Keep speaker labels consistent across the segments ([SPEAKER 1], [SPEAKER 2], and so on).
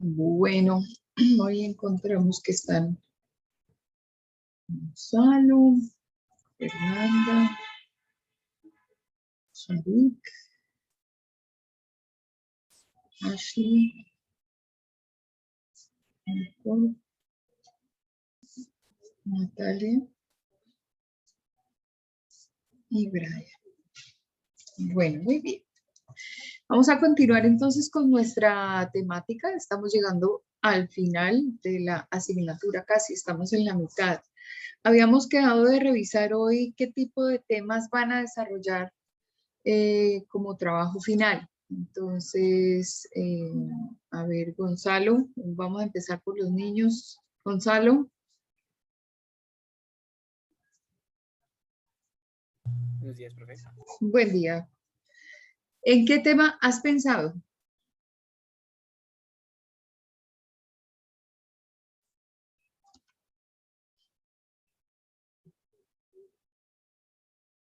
[SPEAKER 1] Bueno, hoy encontramos que están Gonzalo, Fernanda, Sharik, Ashley, Nicole, Natalia y Brian. Bueno, muy bien. Vamos a continuar entonces con nuestra temática. Estamos llegando al final de la asignatura, casi estamos en la mitad. Habíamos quedado de revisar hoy qué tipo de temas van a desarrollar como trabajo final. Entonces, a ver, Gonzalo, vamos a empezar por los niños. Gonzalo.
[SPEAKER 2] Buenos días, profe.
[SPEAKER 1] Buen día. ¿En qué tema has pensado?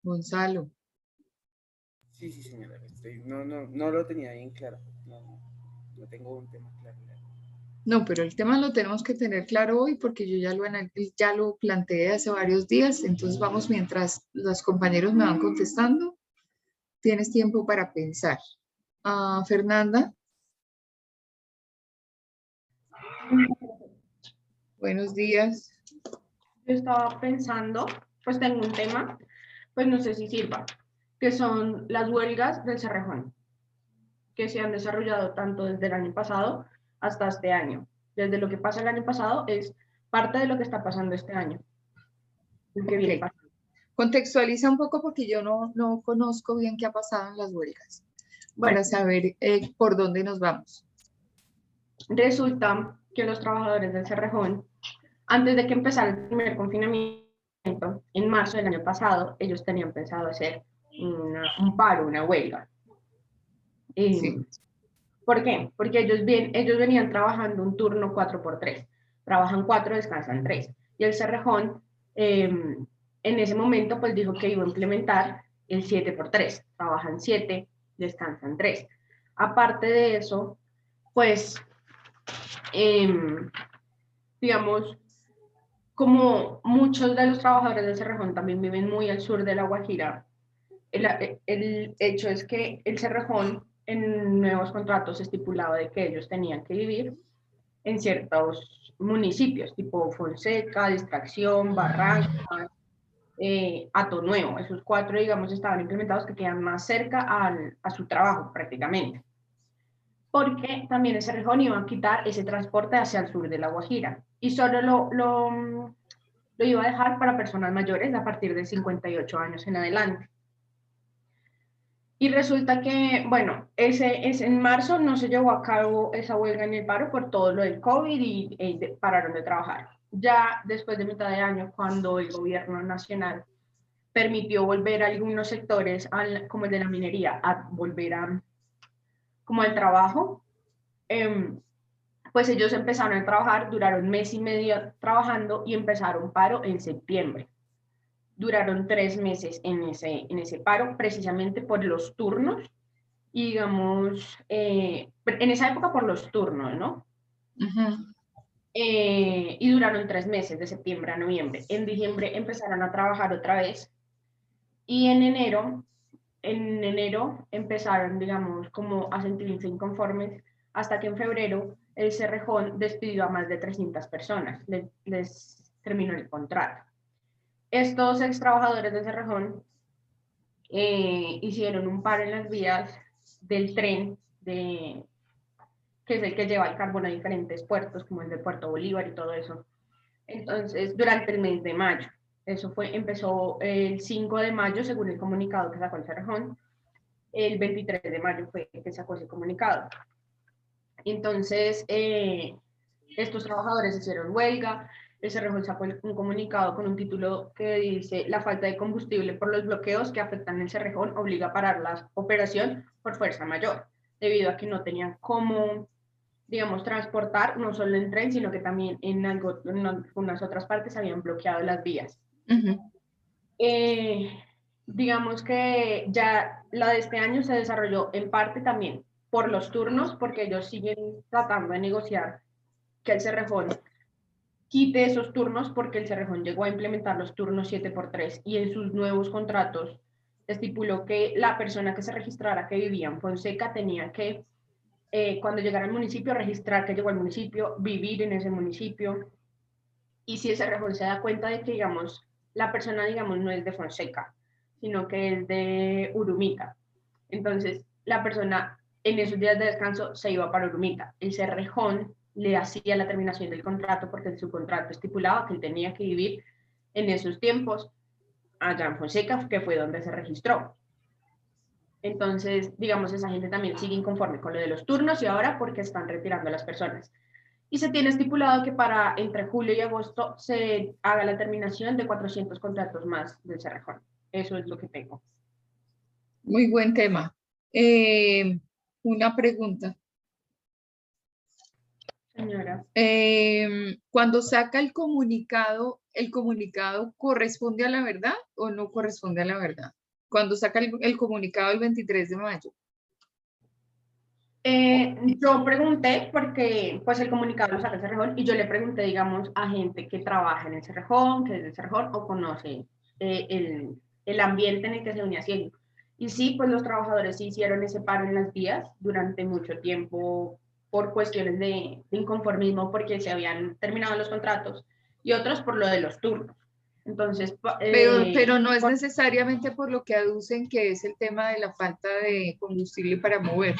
[SPEAKER 1] Gonzalo.
[SPEAKER 2] Sí, señora. No lo tenía bien claro. No tengo un tema claro.
[SPEAKER 1] No, pero el tema lo tenemos que tener claro hoy porque yo ya lo planteé hace varios días. Entonces vamos mientras los compañeros me van contestando. Tienes tiempo para pensar. Fernanda. Buenos días.
[SPEAKER 3] Yo estaba pensando, pues tengo un tema, pues no sé si sirva, que son las huelgas del Cerrejón, que se han desarrollado tanto desde el año pasado hasta este año. Desde lo que pasa el año pasado es parte de lo que está pasando este año. El que viene pasando.
[SPEAKER 1] Contextualiza un poco porque yo no conozco bien qué ha pasado en las huelgas, para saber por dónde nos vamos.
[SPEAKER 3] Resulta que los trabajadores del Cerrejón, antes de que empezara el primer confinamiento, en marzo del año pasado, ellos tenían pensado hacer un paro, una huelga.
[SPEAKER 1] Sí.
[SPEAKER 3] ¿Por qué? Porque ellos venían trabajando un turno 4x3. Trabajan 4, descansan 3. Y el Cerrejón, en ese momento, pues dijo que iba a implementar el 7x3. Trabajan 7, descansan 3. Aparte de eso, pues, digamos, como muchos de los trabajadores del Cerrejón también viven muy al sur de La Guajira, el hecho es que el Cerrejón en nuevos contratos estipulaba de que ellos tenían que vivir en ciertos municipios, tipo Fonseca, Distracción, Barranca, Hato Nuevo. Esos 4, digamos, estaban implementados que quedan más cerca a su trabajo prácticamente. Porque también el Cerrejón iba a quitar ese transporte hacia el sur de La Guajira y solo lo iba a dejar para personas mayores a partir de 58 años en adelante. Y resulta que, bueno, en marzo no se llevó a cabo esa huelga en el paro por todo lo del COVID y pararon de trabajar. Ya después de mitad de año, cuando el gobierno nacional permitió volver a algunos sectores, como el de la minería, a volver como al trabajo, pues ellos empezaron a trabajar, duraron mes y medio trabajando y empezaron paro en septiembre. Duraron 3 meses en ese paro, precisamente por los turnos. Y digamos, en esa época por los turnos, ¿no? Y duraron 3 meses, de septiembre a noviembre. En diciembre empezaron a trabajar otra vez y en enero empezaron, digamos, como a sentirse inconformes hasta que en febrero el Cerrejón despidió a más de 300 personas, les terminó el contrato. Estos ex trabajadores de Cerrejón hicieron un paro en las vías del tren, que es el que lleva el carbón a diferentes puertos, como el de Puerto Bolívar y todo eso. Entonces, durante el mes de mayo, empezó el 5 de mayo, según el comunicado que sacó el Cerrejón, el 23 de mayo fue que sacó ese comunicado. Entonces, estos trabajadores hicieron huelga, el Cerrejón sacó un comunicado con un título que dice: la falta de combustible por los bloqueos que afectan el Cerrejón obliga a parar la operación por fuerza mayor, debido a que no tenían cómo, digamos, transportar, no solo en tren, sino que también en algunas otras partes habían bloqueado las vías. Digamos que ya la de este año se desarrolló en parte también por los turnos, porque ellos siguen tratando de negociar que el Cerrejón quite esos turnos, porque el Cerrejón llegó a implementar los turnos 7x3 y en sus nuevos contratos estipuló que la persona que se registrara que vivía en Fonseca tenía que, cuando llegara al municipio, registrar que llegó al municipio, vivir en ese municipio, y si el Cerrejón se da cuenta de que, digamos, la persona, digamos, no es de Fonseca, sino que es de Urumita, entonces la persona en esos días de descanso se iba para Urumita. El Cerrejón le hacía la terminación del contrato porque en su contrato estipulaba que él tenía que vivir en esos tiempos allá en Fonseca, que fue donde se registró. Entonces, digamos, esa gente también sigue inconforme con lo de los turnos y ahora porque están retirando a las personas. Y se tiene estipulado que para entre julio y agosto se haga la terminación de 400 contratos más del Cerrejón. Eso es lo que tengo.
[SPEAKER 1] Muy buen tema. Una pregunta.
[SPEAKER 3] Señora.
[SPEAKER 1] Cuando saca el comunicado corresponde a la verdad o no corresponde a la verdad? Cuando saca el comunicado el 23 de mayo.
[SPEAKER 3] Yo pregunté, porque pues el comunicado lo saca el Cerrejón, y yo le pregunté, digamos, a gente que trabaja en el Cerrejón, que es del Cerrejón, o conoce el ambiente en el que se venía haciendo. Y sí, pues los trabajadores sí hicieron ese paro en las vías durante mucho tiempo por cuestiones de inconformismo, porque se habían terminado los contratos, y otros por lo de los turnos. Entonces,
[SPEAKER 1] Pero no es necesariamente por lo que aducen que es el tema de la falta de combustible para mover.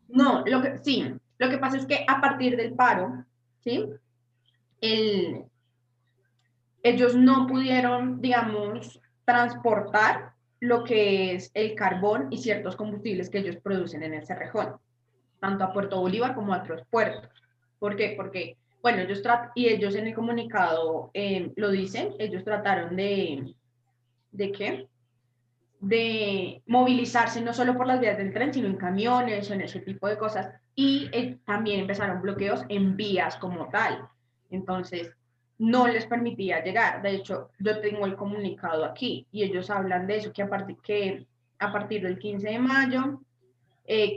[SPEAKER 3] No, sí, lo que pasa es que a partir del paro, ¿sí? Ellos no pudieron, digamos, transportar lo que es el carbón y ciertos combustibles que ellos producen en el Cerrejón, tanto a Puerto Bolívar como a otros puertos. ¿Por qué? Porque, bueno, ellos en el comunicado lo dicen, ellos trataron ¿de qué? De movilizarse no solo por las vías del tren, sino en camiones o en ese tipo de cosas. Y también empezaron bloqueos en vías como tal. Entonces, no les permitía llegar. De hecho, yo tengo el comunicado aquí y ellos hablan de eso, que a partir del 15 de mayo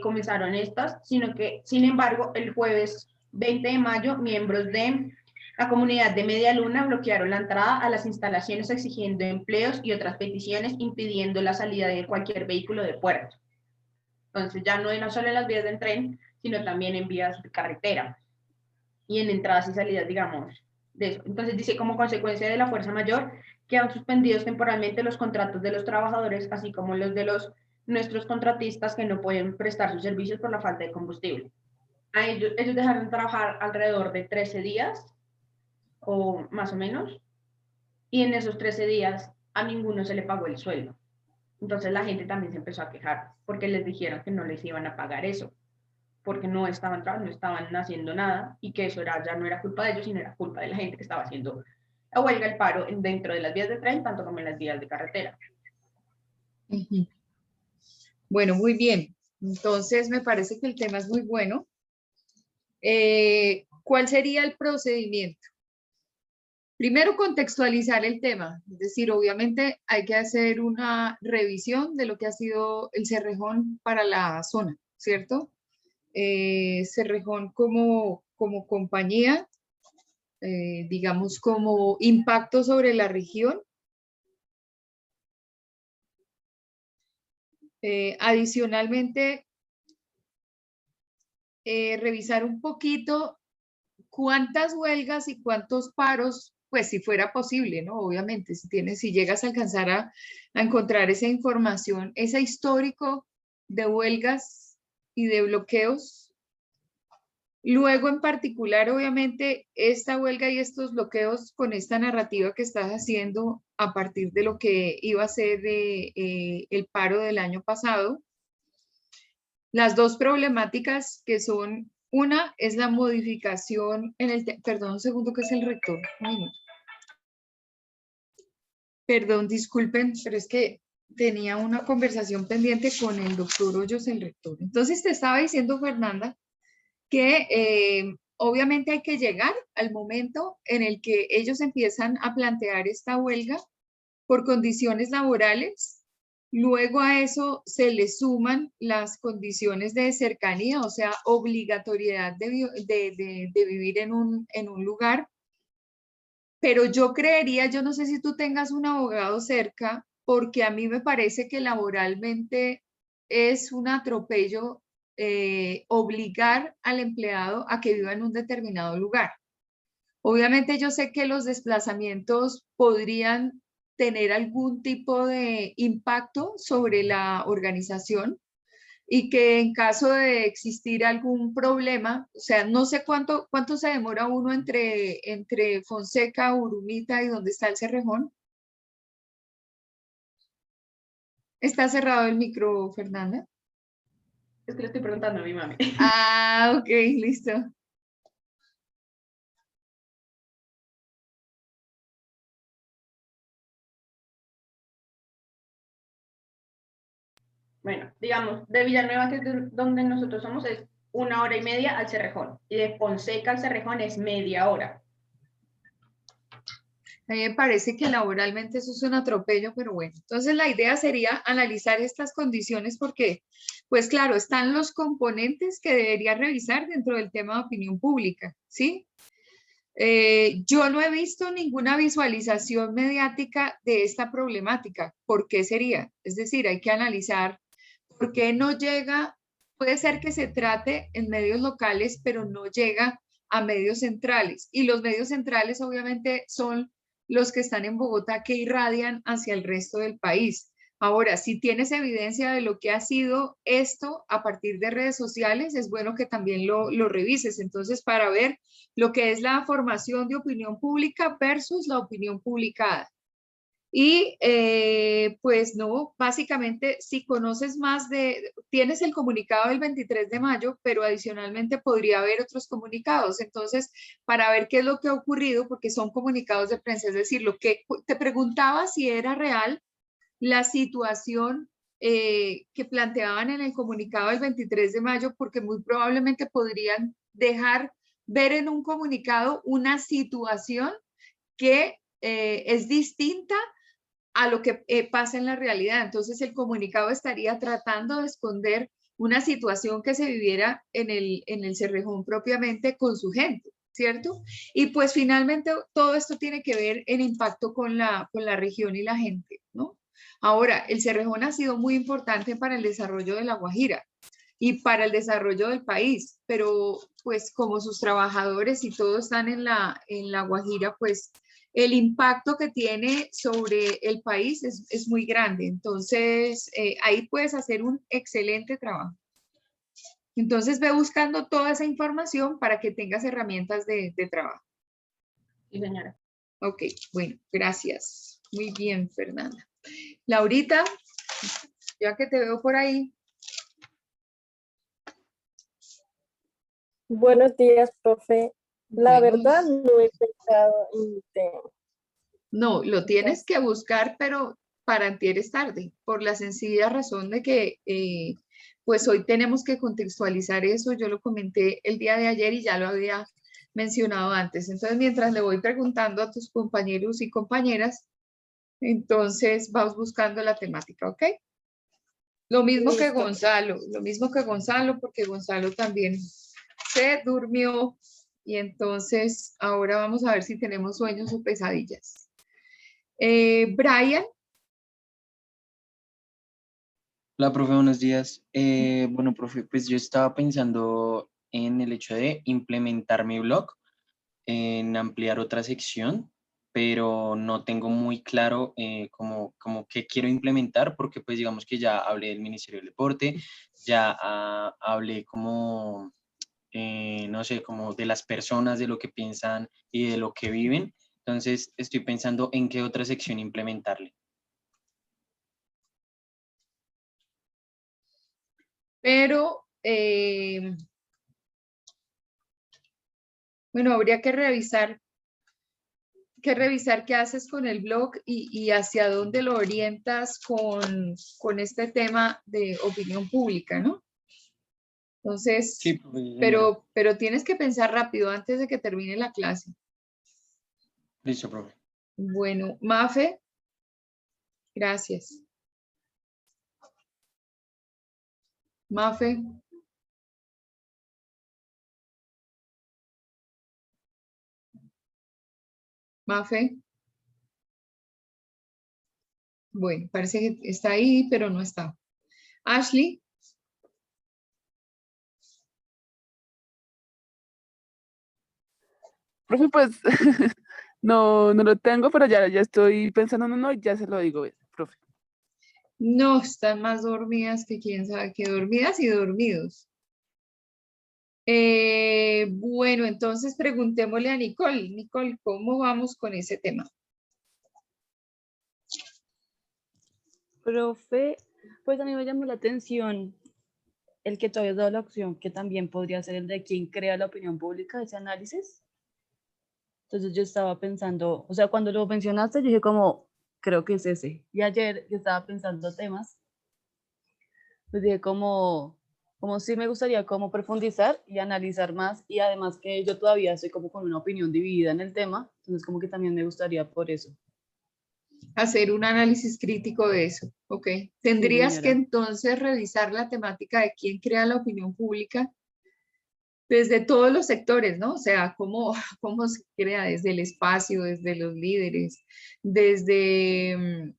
[SPEAKER 3] comenzaron estas, sino que, sin embargo, el jueves 20 de mayo, miembros de la comunidad de Media Luna bloquearon la entrada a las instalaciones exigiendo empleos y otras peticiones, impidiendo la salida de cualquier vehículo de puerto. Entonces ya no solo en las vías del tren, sino también en vías de carretera y en entradas y salidas, digamos, de eso. Entonces dice, como consecuencia de la fuerza mayor, quedan suspendidos temporalmente los contratos de los trabajadores, así como los de nuestros contratistas que no pueden prestar sus servicios por la falta de combustible. Ellos dejaron de trabajar alrededor de 13 días o más o menos, y en esos 13 días a ninguno se le pagó el sueldo. Entonces la gente también se empezó a quejar porque les dijeron que no les iban a pagar eso, porque no estaban haciendo nada y que eso ya no era culpa de ellos, sino era culpa de la gente que estaba haciendo la huelga, el paro dentro de las vías de tren, tanto como en las vías de carretera.
[SPEAKER 1] Bueno, muy bien. Entonces me parece que el tema es muy bueno. ¿Cuál sería el procedimiento? Primero, contextualizar el tema, es decir, obviamente hay que hacer una revisión de lo que ha sido el Cerrejón para la zona, ¿cierto? Cerrejón como compañía, digamos, como impacto sobre la región. Adicionalmente, revisar un poquito cuántas huelgas y cuántos paros, pues si fuera posible, ¿no? Obviamente, si llegas a alcanzar a encontrar esa información, ese histórico de huelgas y de bloqueos. Luego, en particular, obviamente, esta huelga y estos bloqueos con esta narrativa que estás haciendo a partir de lo que iba a ser el paro del año pasado. Las dos problemáticas que son, una es la modificación en el, perdón un segundo que es el rector. Perdón, disculpen, pero es que tenía una conversación pendiente con el doctor Hoyos, el rector. Entonces te estaba diciendo, Fernanda, que obviamente hay que llegar al momento en el que ellos empiezan a plantear esta huelga por condiciones laborales Luego a eso se le suman las condiciones de cercanía, o sea, obligatoriedad de vivir en un lugar. Pero yo creería, yo no sé si tú tengas un abogado cerca, porque a mí me parece que laboralmente es un atropello obligar al empleado a que viva en un determinado lugar. Obviamente yo sé que los desplazamientos podrían tener algún tipo de impacto sobre la organización y que en caso de existir algún problema, o sea, no sé cuánto se demora uno entre Fonseca, Urumita y donde está el Cerrejón. Está cerrado el micro, Fernanda.
[SPEAKER 3] Es que le estoy preguntando a mi mami.
[SPEAKER 1] Ah, ok, listo.
[SPEAKER 3] Bueno, digamos, de Villanueva, que es donde nosotros somos, es 1 hora y media al Cerrejón. Y de Fonseca al Cerrejón es media hora.
[SPEAKER 1] A mí me parece que laboralmente eso es un atropello, pero bueno. Entonces la idea sería analizar estas condiciones porque, pues claro, están los componentes que debería revisar dentro del tema de opinión pública, ¿sí? Yo no he visto ninguna visualización mediática de esta problemática. ¿Por qué sería? Es decir, hay que analizar por qué no llega, puede ser que se trate en medios locales, pero no llega a medios centrales. Y los medios centrales obviamente son los que están en Bogotá que irradian hacia el resto del país. Ahora, si tienes evidencia de lo que ha sido esto a partir de redes sociales, es bueno que también lo revises. Entonces, para ver lo que es la formación de opinión pública versus la opinión publicada. Y pues no, básicamente si conoces más tienes el comunicado del 23 de mayo, pero adicionalmente podría haber otros comunicados. Entonces, para ver qué es lo que ha ocurrido, porque son comunicados de prensa, es decir, lo que te preguntaba si era real la situación que planteaban en el comunicado del 23 de mayo, porque muy probablemente podrían dejar ver en un comunicado una situación que es distinta a lo que pasa en la realidad. Entonces el comunicado estaría tratando de esconder una situación que se viviera en el Cerrejón propiamente con su gente, ¿cierto? Y pues finalmente todo esto tiene que ver en impacto con la región y la gente, ¿no? Ahora, el Cerrejón ha sido muy importante para el desarrollo de La Guajira y para el desarrollo del país, pero pues como sus trabajadores y todos están en la Guajira, pues el impacto que tiene sobre el país es muy grande. Entonces, ahí puedes hacer un excelente trabajo. Entonces, ve buscando toda esa información para que tengas herramientas de trabajo.
[SPEAKER 3] Sí, señora.
[SPEAKER 1] Ok, bueno, gracias. Muy bien, Fernanda. Laurita, ya que te veo por ahí.
[SPEAKER 4] Buenos días, profe. La
[SPEAKER 1] Buenos.
[SPEAKER 4] verdad no he pensado en mi tema.
[SPEAKER 1] No, lo tienes que buscar, pero para antier es tarde, por la sencilla razón de que pues hoy tenemos que contextualizar eso. Yo lo comenté el día de ayer y ya lo había mencionado antes. Entonces, mientras le voy preguntando a tus compañeros y compañeras, entonces vamos buscando la temática, ¿ok? Lo mismo que
[SPEAKER 4] Listo.
[SPEAKER 1] Gonzalo, porque Gonzalo también se durmió y entonces ahora vamos a ver si tenemos sueños o pesadillas. Brian,
[SPEAKER 5] Hola, profe, buenos días. Bueno, profe, pues yo estaba pensando en el hecho de implementar mi blog, en ampliar otra sección, pero no tengo muy claro como qué quiero implementar, porque pues digamos que ya hablé del Ministerio del Deporte, ya hablé como, no sé, como de las personas, de lo que piensan y de lo que viven. Entonces, estoy pensando en qué otra sección implementarle.
[SPEAKER 1] pero bueno, habría que revisar qué haces con el blog y hacia dónde lo orientas con este tema de opinión pública, ¿no? Entonces,
[SPEAKER 5] Sí, profe, sí, señora.
[SPEAKER 1] pero tienes que pensar rápido antes de que termine la clase.
[SPEAKER 5] Listo, profe.
[SPEAKER 1] Bueno, Mafe, gracias. Mafe. Mafe. Bueno, parece que está ahí, pero no está. Ashley.
[SPEAKER 6] Profe, pues no lo tengo, pero ya estoy pensando en uno y ya se lo digo, profe.
[SPEAKER 1] No, están más dormidas que quién sabe qué, dormidas y dormidos. Bueno, entonces preguntémosle a Nicole. Nicole, ¿cómo vamos con ese tema?
[SPEAKER 7] Profe, pues a mí me llamó la atención el que tú habías dado la opción, que también podría ser el de quién crea la opinión pública, ese análisis. Entonces yo estaba pensando, o sea, cuando lo mencionaste, yo dije como, creo que es ese. Y ayer yo estaba pensando temas, pues dije como sí me gustaría como profundizar y analizar más, y además que yo todavía estoy como con una opinión dividida en el tema, entonces como que también me gustaría por eso.
[SPEAKER 1] Hacer un análisis crítico de eso, ¿ok? Tendrías que
[SPEAKER 7] señora.
[SPEAKER 1] entonces revisar la temática de quién crea la opinión pública desde todos los sectores, ¿no? O sea, cómo se crea desde el espacio, desde los líderes, desde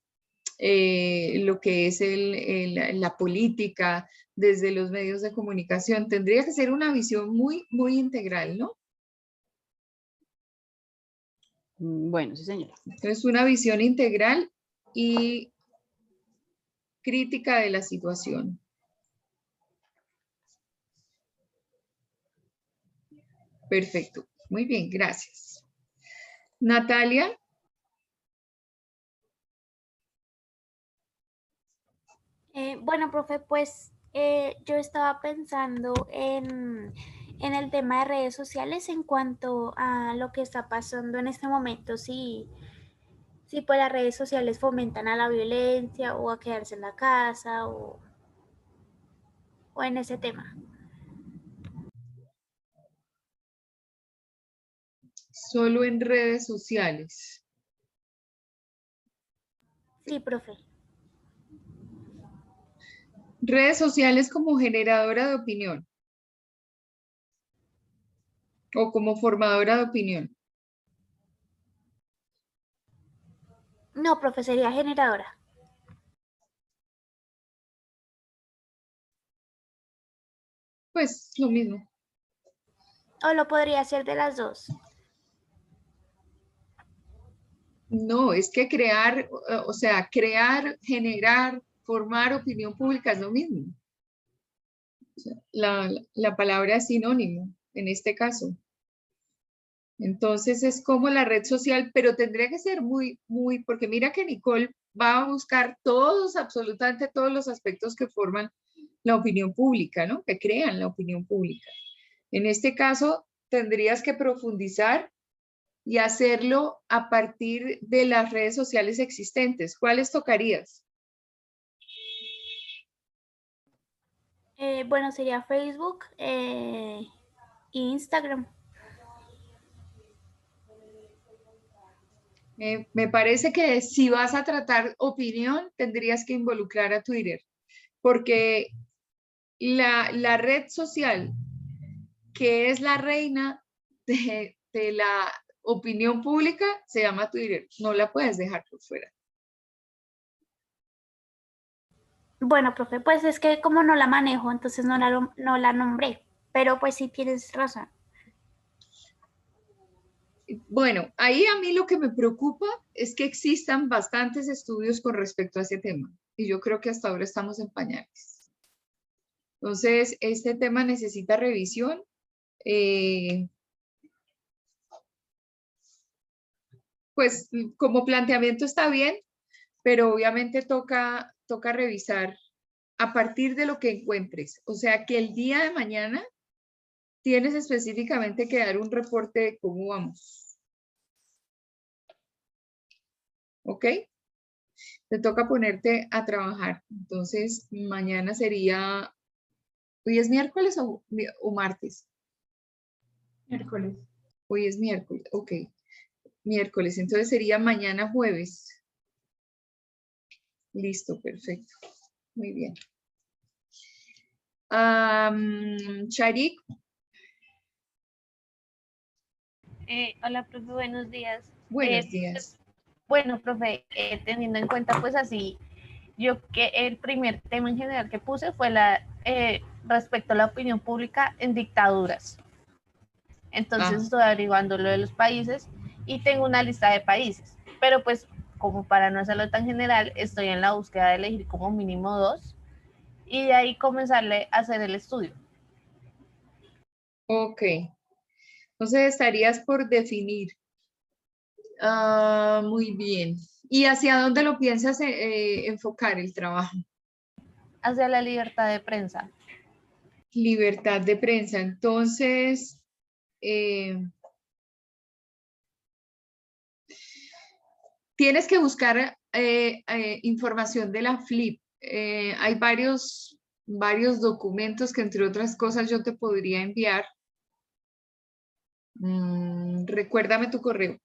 [SPEAKER 1] lo que es la política, desde los medios de comunicación. Tendría que ser una visión muy, muy integral, ¿no?
[SPEAKER 7] Bueno, sí, señora.
[SPEAKER 1] Entonces, una visión integral y crítica de la situación. Perfecto. Muy bien, gracias. Natalia.
[SPEAKER 8] Bueno, profe, pues yo estaba pensando en el tema de redes sociales en cuanto a lo que está pasando en este momento, si pues las redes sociales fomentan a la violencia o a quedarse en la casa o en ese tema.
[SPEAKER 1] Solo en redes sociales.
[SPEAKER 8] Sí, profe.
[SPEAKER 1] Redes sociales como generadora de opinión o como formadora de opinión.
[SPEAKER 8] No, profe, sería generadora.
[SPEAKER 1] Pues lo mismo.
[SPEAKER 8] O lo podría ser de las dos.
[SPEAKER 1] No, es que crear, o sea, crear, generar, formar opinión pública es lo mismo. O sea, la palabra es sinónimo en este caso. Entonces es como la red social, pero tendría que ser muy, porque mira que Nicole va a buscar todos, absolutamente todos los aspectos que forman la opinión pública, ¿no? Que crean la opinión pública. En este caso, tendrías que profundizar y hacerlo a partir de las redes sociales existentes. ¿Cuáles tocarías?
[SPEAKER 8] Bueno, sería Facebook e Instagram.
[SPEAKER 1] Me parece que si vas a tratar opinión, tendrías que involucrar a Twitter, porque la red social que es la reina de la opinión pública se llama Twitter. No la puedes dejar por fuera.
[SPEAKER 8] Bueno, profe, pues es que como no la manejo, entonces no la nombré, pero pues sí tienes razón.
[SPEAKER 1] Bueno, ahí a mí lo que me preocupa es que existan bastantes estudios con respecto a ese tema y yo creo que hasta ahora estamos en pañales. Entonces, este tema necesita revisión. Pues como planteamiento está bien, pero obviamente toca revisar a partir de lo que encuentres. O sea, que el día de mañana tienes específicamente que dar un reporte de cómo vamos. ¿Ok? Te toca ponerte a trabajar. Entonces, mañana sería, ¿hoy es miércoles o martes?
[SPEAKER 3] Miércoles.
[SPEAKER 1] Hoy es miércoles, ok. Miércoles, entonces sería mañana jueves. Listo, perfecto. Muy bien. Sharik,
[SPEAKER 9] Hola, profe, buenos días.
[SPEAKER 1] buenos días.
[SPEAKER 9] Pues, bueno, profe, teniendo en cuenta, pues así, yo que el primer tema en general que puse fue respecto a la opinión pública en dictaduras. Entonces estoy averiguando lo de los países y tengo una lista de países, pero pues como para no hacerlo tan general, estoy en la búsqueda de elegir como mínimo 2 y de ahí comenzarle a hacer el estudio.
[SPEAKER 1] Ok. Entonces estarías por definir. Muy bien. ¿Y hacia dónde lo piensas enfocar el trabajo?
[SPEAKER 9] Hacia la libertad de prensa.
[SPEAKER 1] Libertad de prensa. Entonces, tienes que buscar información de la FLIP. Hay varios documentos que, entre otras cosas, yo te podría enviar. Recuérdame tu correo.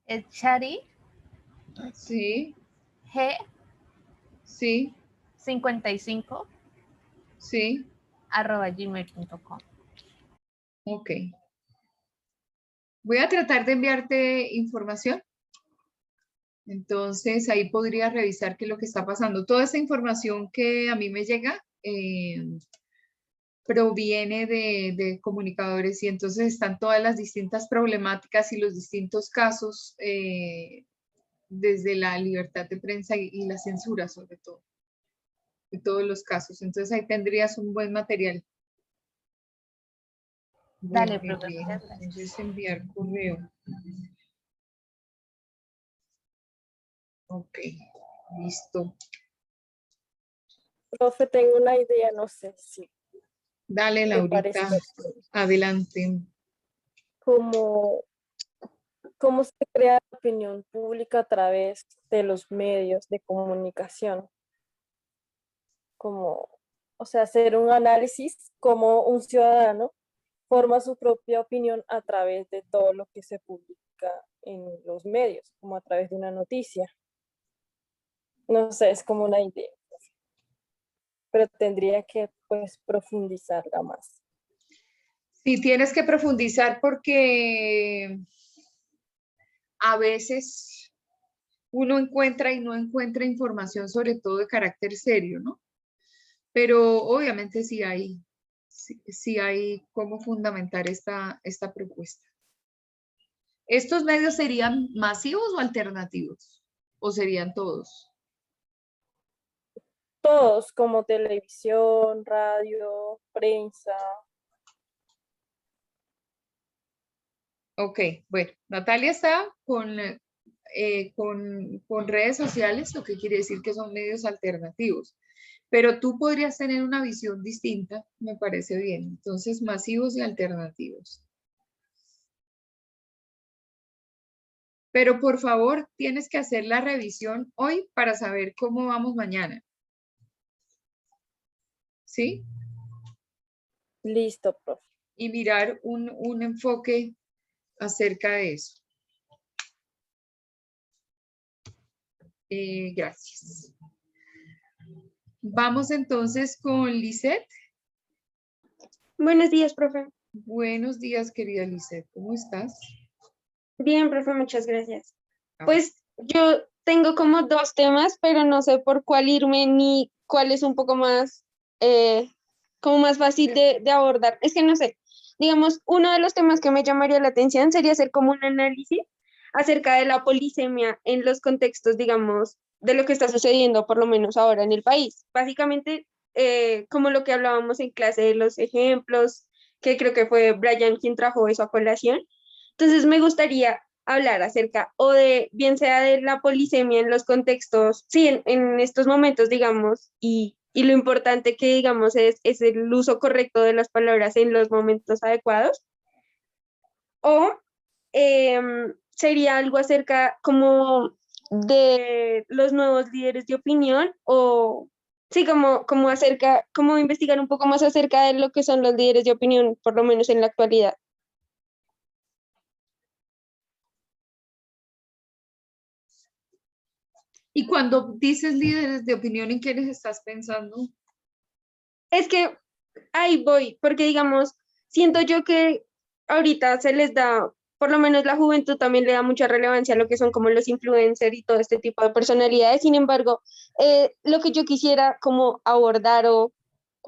[SPEAKER 9] Es Chari
[SPEAKER 1] Sí,
[SPEAKER 9] G
[SPEAKER 1] sí,
[SPEAKER 9] 55
[SPEAKER 1] sí.
[SPEAKER 9] @gmail.com.
[SPEAKER 1] Ok. Voy a tratar de enviarte información. Entonces, ahí podría revisar qué es lo que está pasando. Toda esa información que a mí me llega proviene de comunicadores y entonces están todas las distintas problemáticas y los distintos casos desde la libertad de prensa y la censura, sobre todo, de todos los casos. Entonces, ahí tendrías un buen material.
[SPEAKER 9] Dale,
[SPEAKER 1] Bueno,
[SPEAKER 9] profe,
[SPEAKER 1] bien.
[SPEAKER 9] muchas gracias.
[SPEAKER 1] Entonces, enviar correo. Ok, listo.
[SPEAKER 4] Profe, tengo una idea, no sé si
[SPEAKER 1] Dale,
[SPEAKER 4] le parece
[SPEAKER 1] Laurita, adelante.
[SPEAKER 4] cómo se crea la opinión pública a través de los medios de comunicación. Como, o sea, hacer un análisis como un ciudadano forma su propia opinión a través de todo lo que se publica en los medios, como a través de una noticia. No sé, es como una idea, pero tendría que pues profundizarla más.
[SPEAKER 1] Sí, tienes que profundizar porque a veces uno encuentra y no encuentra información, sobre todo de carácter serio, ¿no? Pero obviamente sí hay cómo fundamentar esta propuesta. ¿Estos medios serían masivos o alternativos? ¿O serían todos?
[SPEAKER 4] Todos, como televisión, radio, prensa.
[SPEAKER 1] Ok, bueno, Natalia está con redes sociales, lo que quiere decir que son medios alternativos. Pero tú podrías tener una visión distinta, me parece bien. Entonces, masivos y alternativos. Pero por favor, tienes que hacer la revisión hoy para saber cómo vamos mañana. ¿Sí?
[SPEAKER 4] Listo, profe.
[SPEAKER 1] Y mirar un enfoque acerca de eso. Gracias. Vamos entonces con Lisette.
[SPEAKER 10] Buenos días, profe.
[SPEAKER 1] Buenos días, querida Lisette. ¿Cómo estás?
[SPEAKER 10] Bien, profe, muchas gracias. Pues yo tengo como dos temas, pero no sé por cuál irme ni cuál es un poco más, como más fácil de abordar. Es que no sé, digamos, uno de los temas que me llamaría la atención sería hacer como un análisis acerca de la polisemia en los contextos, digamos, de lo que está sucediendo, por lo menos ahora en el país. Básicamente, como lo que hablábamos en clase de los ejemplos, que creo que fue Brian quien trajo eso a colación. Entonces me gustaría hablar acerca o de, bien sea de la polisemia en los contextos, sí, en estos momentos, digamos, y lo importante que, digamos, es el uso correcto de las palabras en los momentos adecuados, o sería algo acerca como de los nuevos líderes de opinión, o sí, como acerca, como investigar un poco más acerca de lo que son los líderes de opinión, por lo menos en la actualidad.
[SPEAKER 1] Y cuando dices líderes de opinión, ¿en quiénes estás pensando?
[SPEAKER 10] Es que ahí voy, porque digamos, siento yo que ahorita se les da, por lo menos la juventud también le da mucha relevancia a lo que son como los influencers y todo este tipo de personalidades. Sin embargo, lo que yo quisiera como abordar o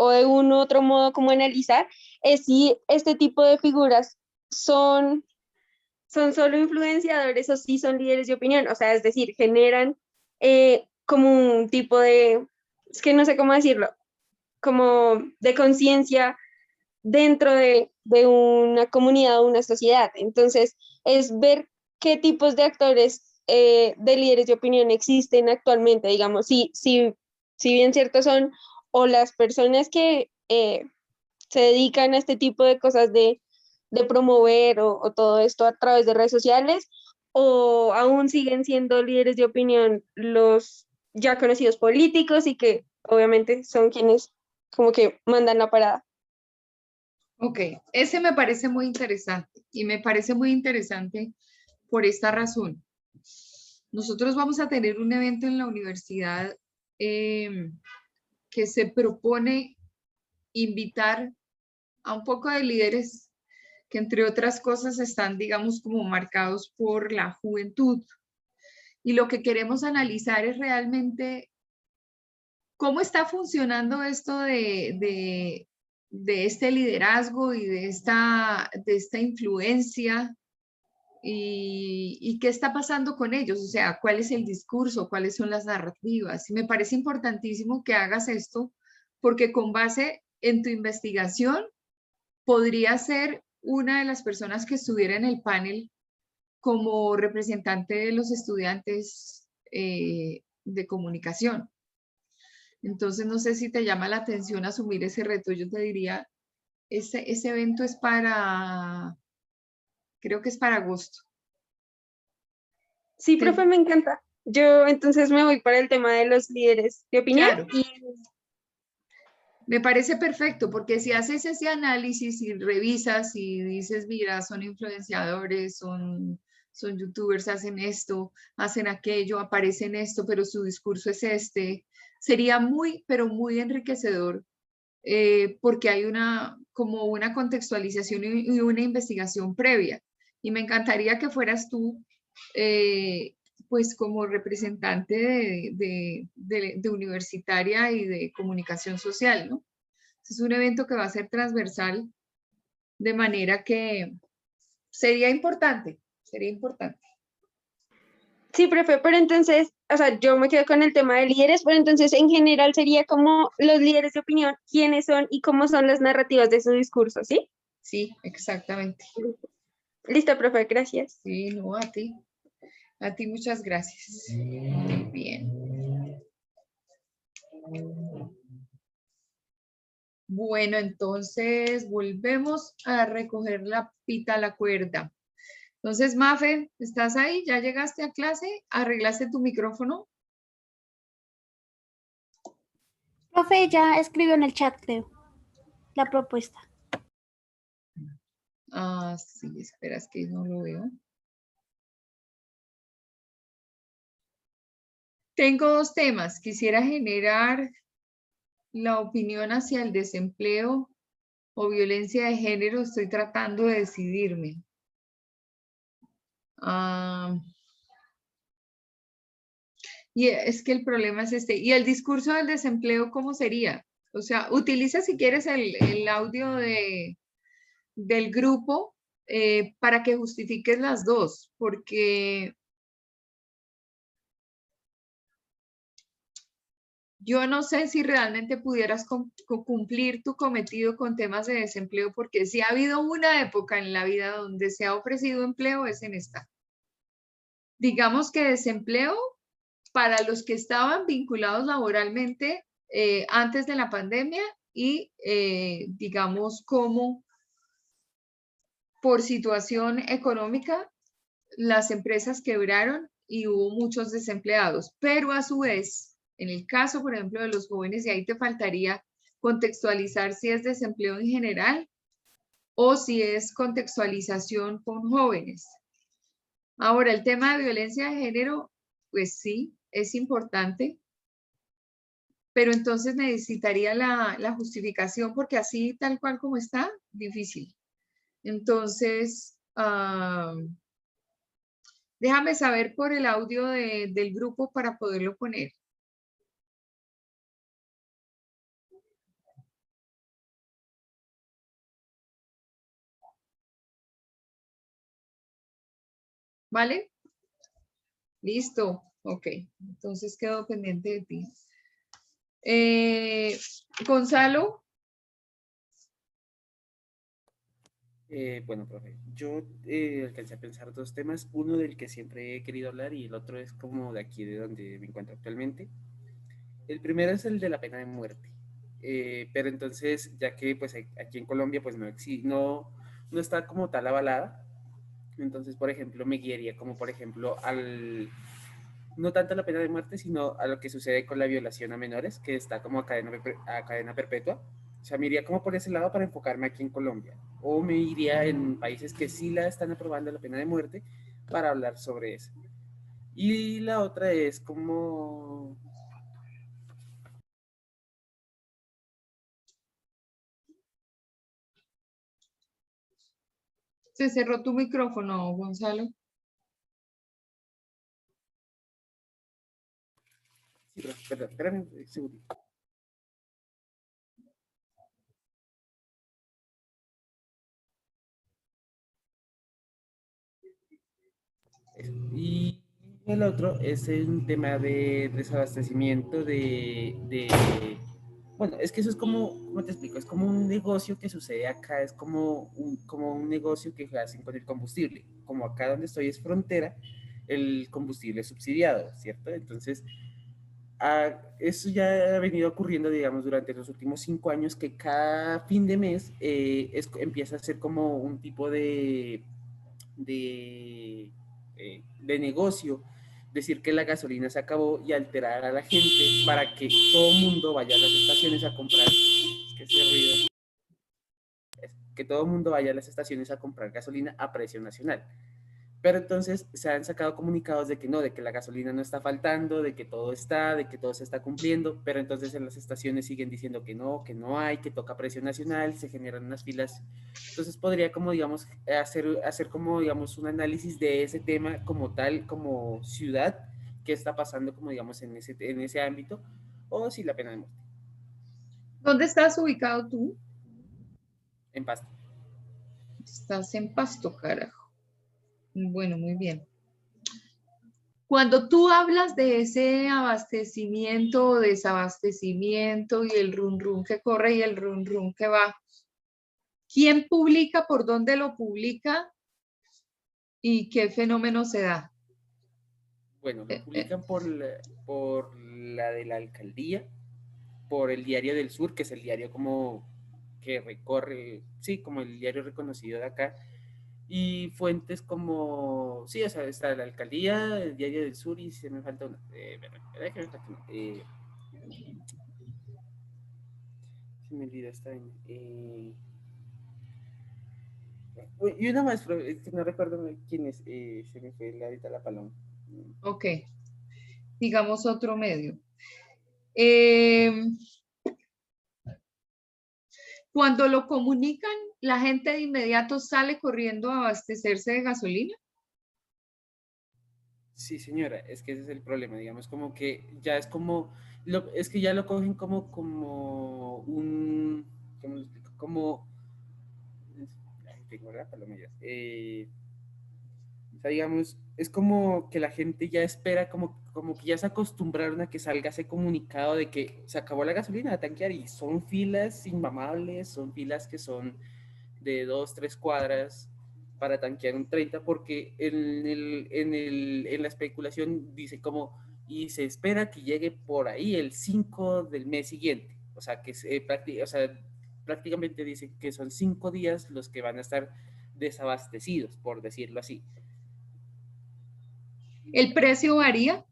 [SPEAKER 10] de un u otro modo como analizar es si este tipo de figuras son solo influenciadores o si son líderes de opinión, o sea, es decir, generan como un tipo de, es que no sé cómo decirlo, como de conciencia dentro de una comunidad o una sociedad. Entonces, es ver qué tipos de actores de líderes de opinión existen actualmente, digamos, si bien cierto son o las personas que se dedican a este tipo de cosas de promover o todo esto a través de redes sociales, o aún siguen siendo líderes de opinión los ya conocidos políticos y que obviamente son quienes como que mandan la parada.
[SPEAKER 1] Ok, ese me parece muy interesante y me parece muy interesante por esta razón. Nosotros vamos a tener un evento en la universidad que se propone invitar a un poco de líderes que entre otras cosas están, digamos, como marcados por la juventud. Y lo que queremos analizar es realmente cómo está funcionando esto de este liderazgo y de esta influencia y qué está pasando con ellos, o sea, cuál es el discurso, cuáles son las narrativas. Y me parece importantísimo que hagas esto porque con base en tu investigación podría ser una de las personas que estuviera en el panel como representante de los estudiantes de comunicación. Entonces, no sé si te llama la atención asumir ese reto. Yo te diría, ese evento es creo que es para agosto.
[SPEAKER 10] Sí, profe, me encanta. Yo entonces me voy para el tema de los líderes de opinión.
[SPEAKER 1] Claro. Me parece perfecto, porque si haces ese análisis y revisas y dices, mira, son influenciadores, son youtubers, hacen esto, hacen aquello, aparecen esto, pero su discurso es este, sería muy, pero muy enriquecedor, porque hay como una contextualización y una investigación previa. Y me encantaría que fueras tú, pues como representante de universitaria y de comunicación social, ¿no? Es un evento que va a ser transversal, de manera que sería importante, sería importante.
[SPEAKER 10] Sí, profe, pero entonces, o sea, yo me quedo con el tema de líderes, pero entonces en general sería como los líderes de opinión, quiénes son y cómo son las narrativas de su discurso, ¿sí?
[SPEAKER 1] Sí, exactamente.
[SPEAKER 10] Listo, profe, gracias.
[SPEAKER 1] Sí, no, a ti. A ti muchas gracias. Muy bien. Bueno, entonces volvemos a recoger la pita, la cuerda. Entonces, Mafe, ¿estás ahí? ¿Ya llegaste a clase? ¿Arreglaste tu micrófono?
[SPEAKER 8] Profe, ya escribió en el chat, creo, la propuesta.
[SPEAKER 1] Ah, sí, espera, es que no lo veo. Tengo dos temas. Quisiera generar la opinión hacia el desempleo o violencia de género. Estoy tratando de decidirme. Y es que el problema es este. ¿Y el discurso del desempleo cómo sería? O sea, utiliza si quieres el audio del grupo para que justifiques las dos, porque yo no sé si realmente pudieras cumplir tu cometido con temas de desempleo, porque si ha habido una época en la vida donde se ha ofrecido empleo, es en esta. Digamos que desempleo para los que estaban vinculados laboralmente antes de la pandemia y digamos como por situación económica las empresas quebraron y hubo muchos desempleados, pero a su vez, en el caso, por ejemplo, de los jóvenes, y ahí te faltaría contextualizar si es desempleo en general o si es contextualización con jóvenes. Ahora, el tema de violencia de género, pues sí, es importante, pero entonces necesitaría la justificación porque así tal cual como está, difícil. Entonces, déjame saber por el audio del grupo para poderlo poner. ¿Vale? Listo. Ok. Entonces quedo pendiente de ti. Gonzalo.
[SPEAKER 2] Bueno, profe, yo alcancé a pensar dos temas, uno del que siempre he querido hablar y el otro es como de aquí de donde me encuentro actualmente. El primero es el de la pena de muerte, pero entonces, ya que pues aquí en Colombia pues no está como tal avalada, entonces, por ejemplo, me guiaría como, por ejemplo, no tanto a la pena de muerte, sino a lo que sucede con la violación a menores, que está como a cadena perpetua. O sea, me iría como por ese lado para enfocarme aquí en Colombia. O me iría en países que sí la están aprobando la pena de muerte para hablar sobre eso. Y la otra es como...
[SPEAKER 1] Se cerró tu micrófono, Gonzalo.
[SPEAKER 2] Sí, perdón, espérame un segundo. Y el otro es un tema de desabastecimiento bueno, es que eso es como, ¿cómo te explico? Es como un negocio que sucede acá, es como un negocio que hacen con el combustible. Como acá donde estoy es frontera, el combustible es subsidiado, ¿cierto? Entonces, eso ya ha venido ocurriendo, digamos, durante los últimos 5 años, que cada fin de mes empieza a ser como un tipo de negocio, decir que la gasolina se acabó y alterar a la gente para que todo el mundo vaya a las estaciones a comprar, que todo el mundo vaya a las estaciones a comprar gasolina a precio nacional. Pero entonces se han sacado comunicados de que no, de que la gasolina no está faltando, de que todo está, de que todo se está cumpliendo, pero entonces en las estaciones siguen diciendo que no hay, que toca precio nacional, se generan unas filas. Entonces podría como, digamos, hacer como, digamos, un análisis de ese tema como tal, como ciudad, qué está pasando como, digamos, en ese ámbito, o si la pena de muerte.
[SPEAKER 1] ¿Dónde estás ubicado tú?
[SPEAKER 2] En Pasto.
[SPEAKER 1] Estás en Pasto, carajo. Bueno, muy bien. Cuando tú hablas de ese abastecimiento o desabastecimiento y el run run que corre y el run run que va, ¿quién publica, por dónde lo publica y qué fenómeno se da?
[SPEAKER 2] Bueno, lo publican por la de la alcaldía, por el Diario del Sur, que es el diario como que recorre, sí, como el diario reconocido de acá, y fuentes como, sí, o sea, está la alcaldía, el Diario del Sur y se me falta una, ¿verdad que me falta una? Se me olvidó esta vaina. Y una más, pero es que no recuerdo quién es, se me fue ahorita la paloma.
[SPEAKER 1] Ok, digamos otro medio. Cuando lo comunican, la gente de inmediato sale corriendo a abastecerse de gasolina.
[SPEAKER 2] Sí, señora, es que ese es el problema, digamos, como que ya es como, es que ya lo cogen como ¿cómo lo explico? Como, ay, tengo la palomilla. O sea, digamos, es como que la gente ya espera, como que ya se acostumbraron a que salga ese comunicado de que se acabó la gasolina a tanquear y son filas inmamables, son filas que son de 2, 3 cuadras para tanquear un 30 porque en la especulación dice como, y se espera que llegue por ahí el 5 del mes siguiente. O sea, prácticamente dice que son 5 días los que van a estar desabastecidos, por decirlo así.
[SPEAKER 1] ¿El precio varía?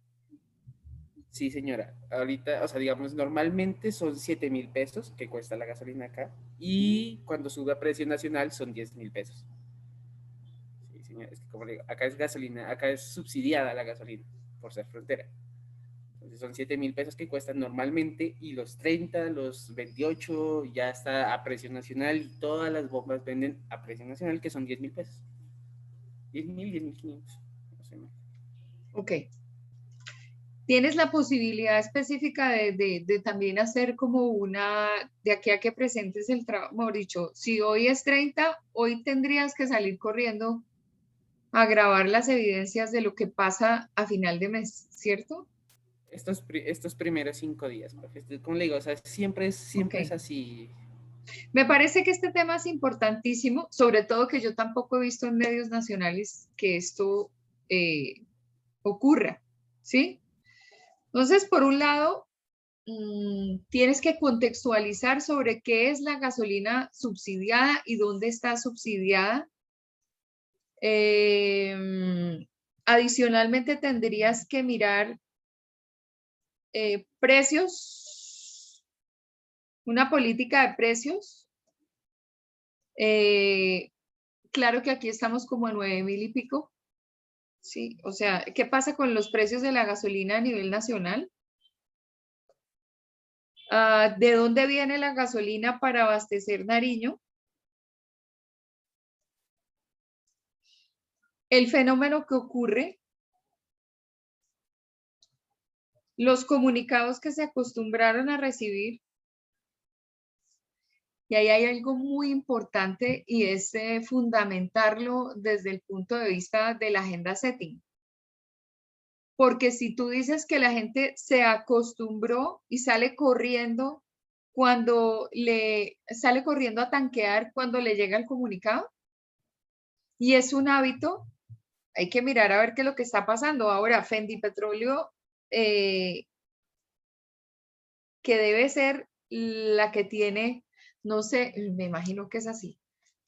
[SPEAKER 2] Sí, señora. Ahorita, o sea, digamos, normalmente son 7.000 pesos que cuesta la gasolina acá y cuando sube a precio nacional son 10.000 pesos. Sí, señora. Es que como le digo, acá es gasolina, acá es subsidiada la gasolina por ser frontera. Entonces son 7.000 pesos que cuestan normalmente y los 30, los 28 ya está a precio nacional y todas las bombas venden a precio nacional que son 10.000 pesos. 10.000, 10.500. No sé más.
[SPEAKER 1] Ok. Tienes la posibilidad específica de también hacer como una, de aquí a que presentes el trabajo, mejor dicho, si hoy es 30, hoy tendrías que salir corriendo a grabar las evidencias de lo que pasa a final de mes, ¿cierto?
[SPEAKER 2] Estos primeros 5 días, profe. Como le digo, o sea, siempre
[SPEAKER 1] Ok.
[SPEAKER 2] es así.
[SPEAKER 1] Me parece que este tema es importantísimo, sobre todo que yo tampoco he visto en medios nacionales que esto ocurra, ¿sí? Entonces, por un lado, tienes que contextualizar sobre qué es la gasolina subsidiada y dónde está subsidiada. Adicionalmente, tendrías que mirar precios, una política de precios. Claro que aquí estamos como a 9.000 y pico. Sí, o sea, ¿qué pasa con los precios de la gasolina a nivel nacional? ¿De dónde viene la gasolina para abastecer Nariño? El fenómeno que ocurre, los comunicados que se acostumbraron a recibir, y ahí hay algo muy importante y es fundamentarlo desde el punto de vista de la agenda setting. Porque si tú dices que la gente se acostumbró y sale corriendo sale corriendo a tanquear cuando le llega el comunicado, y es un hábito, hay que mirar a ver qué es lo que está pasando. Ahora, Fendi Petróleo, que debe ser la que tiene, no sé, me imagino que es así.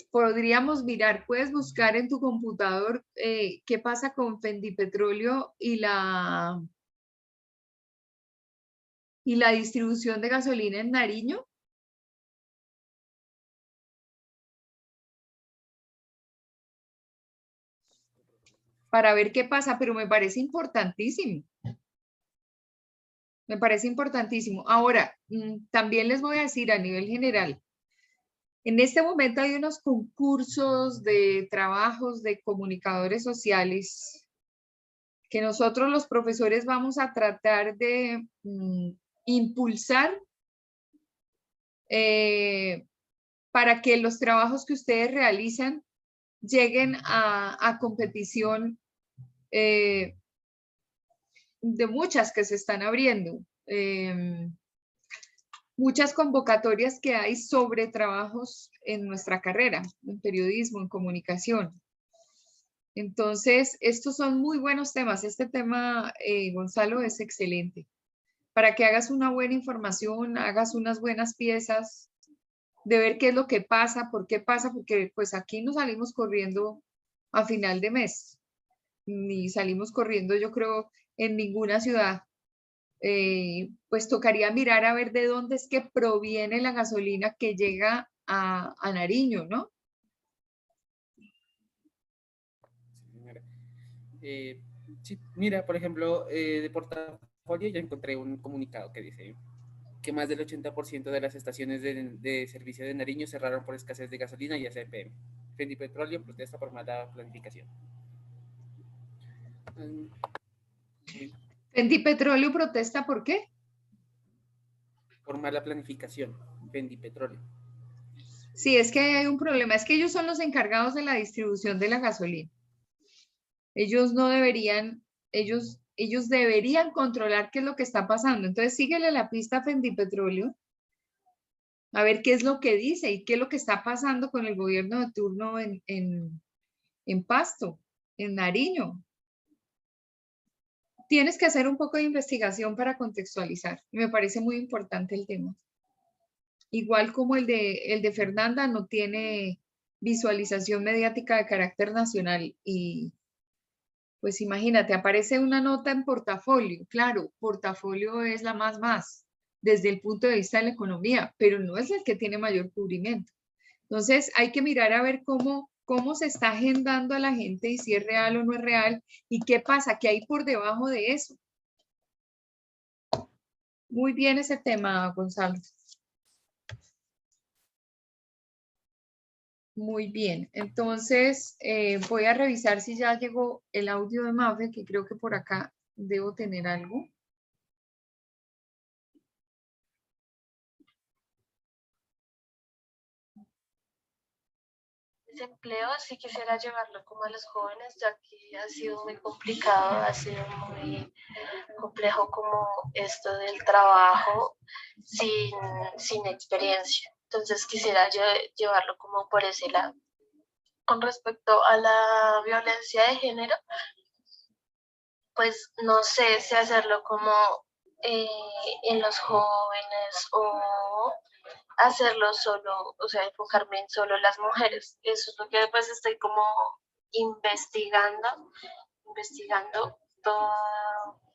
[SPEAKER 1] Podríamos mirar, puedes buscar en tu computador qué pasa con Fendi Petróleo y la distribución de gasolina en Nariño. Para ver qué pasa, pero me parece importantísimo. Me parece importantísimo. Ahora, también les voy a decir a nivel general, en este momento hay unos concursos de trabajos de comunicadores sociales que nosotros los profesores vamos a tratar de impulsar para que los trabajos que ustedes realizan lleguen a competición de muchas que se están abriendo. Muchas convocatorias que hay sobre trabajos en nuestra carrera, en periodismo, en comunicación. Entonces, estos son muy buenos temas. Este tema, Gonzalo, es excelente. Para que hagas una buena información, hagas unas buenas piezas, de ver qué es lo que pasa, por qué pasa, porque pues aquí no salimos corriendo a final de mes, ni salimos corriendo, yo creo, en ninguna ciudad. Pues tocaría mirar a ver de dónde es que proviene la gasolina que llega a Nariño, ¿no?
[SPEAKER 2] Sí, mira, por ejemplo, de portafolio ya encontré un comunicado que dice que más del 80% de las estaciones de servicio de Nariño cerraron por escasez de gasolina y ACPM. Fendi Petróleo protesta por mala planificación.
[SPEAKER 1] Fendi Petróleo protesta, ¿por qué?
[SPEAKER 2] Por mala planificación, Fendi Petróleo.
[SPEAKER 1] Sí, es que hay un problema, es que ellos son los encargados de la distribución de la gasolina. Ellos no deberían, ellos deberían controlar qué es lo que está pasando. Entonces síguele la pista a Fendi Petróleo, a ver qué es lo que dice y qué es lo que está pasando con el gobierno de turno en Pasto, en Nariño. Tienes que hacer un poco de investigación para contextualizar. Me parece muy importante el tema. Igual como el de Fernanda no tiene visualización mediática de carácter nacional y pues imagínate, aparece una nota en portafolio. Claro, portafolio es la más desde el punto de vista de la economía, pero no es el que tiene mayor cubrimiento. Entonces hay que mirar a ver cómo se está agendando a la gente y si es real o no es real y qué pasa, qué hay por debajo de eso. Muy bien ese tema, Gonzalo. Muy bien, entonces voy a revisar si ya llegó el audio de Mafe, que creo que por acá debo tener algo.
[SPEAKER 11] Desempleo, sí quisiera llevarlo como a los jóvenes, ya que ha sido muy complicado, ha sido muy complejo como esto del trabajo sin experiencia. Entonces quisiera llevarlo como por ese lado. Con respecto a la violencia de género, pues no sé si hacerlo como eh, en los jóvenes o hacerlo solo, o sea, enfocarme en solo las mujeres. Eso es lo que pues estoy como investigando todo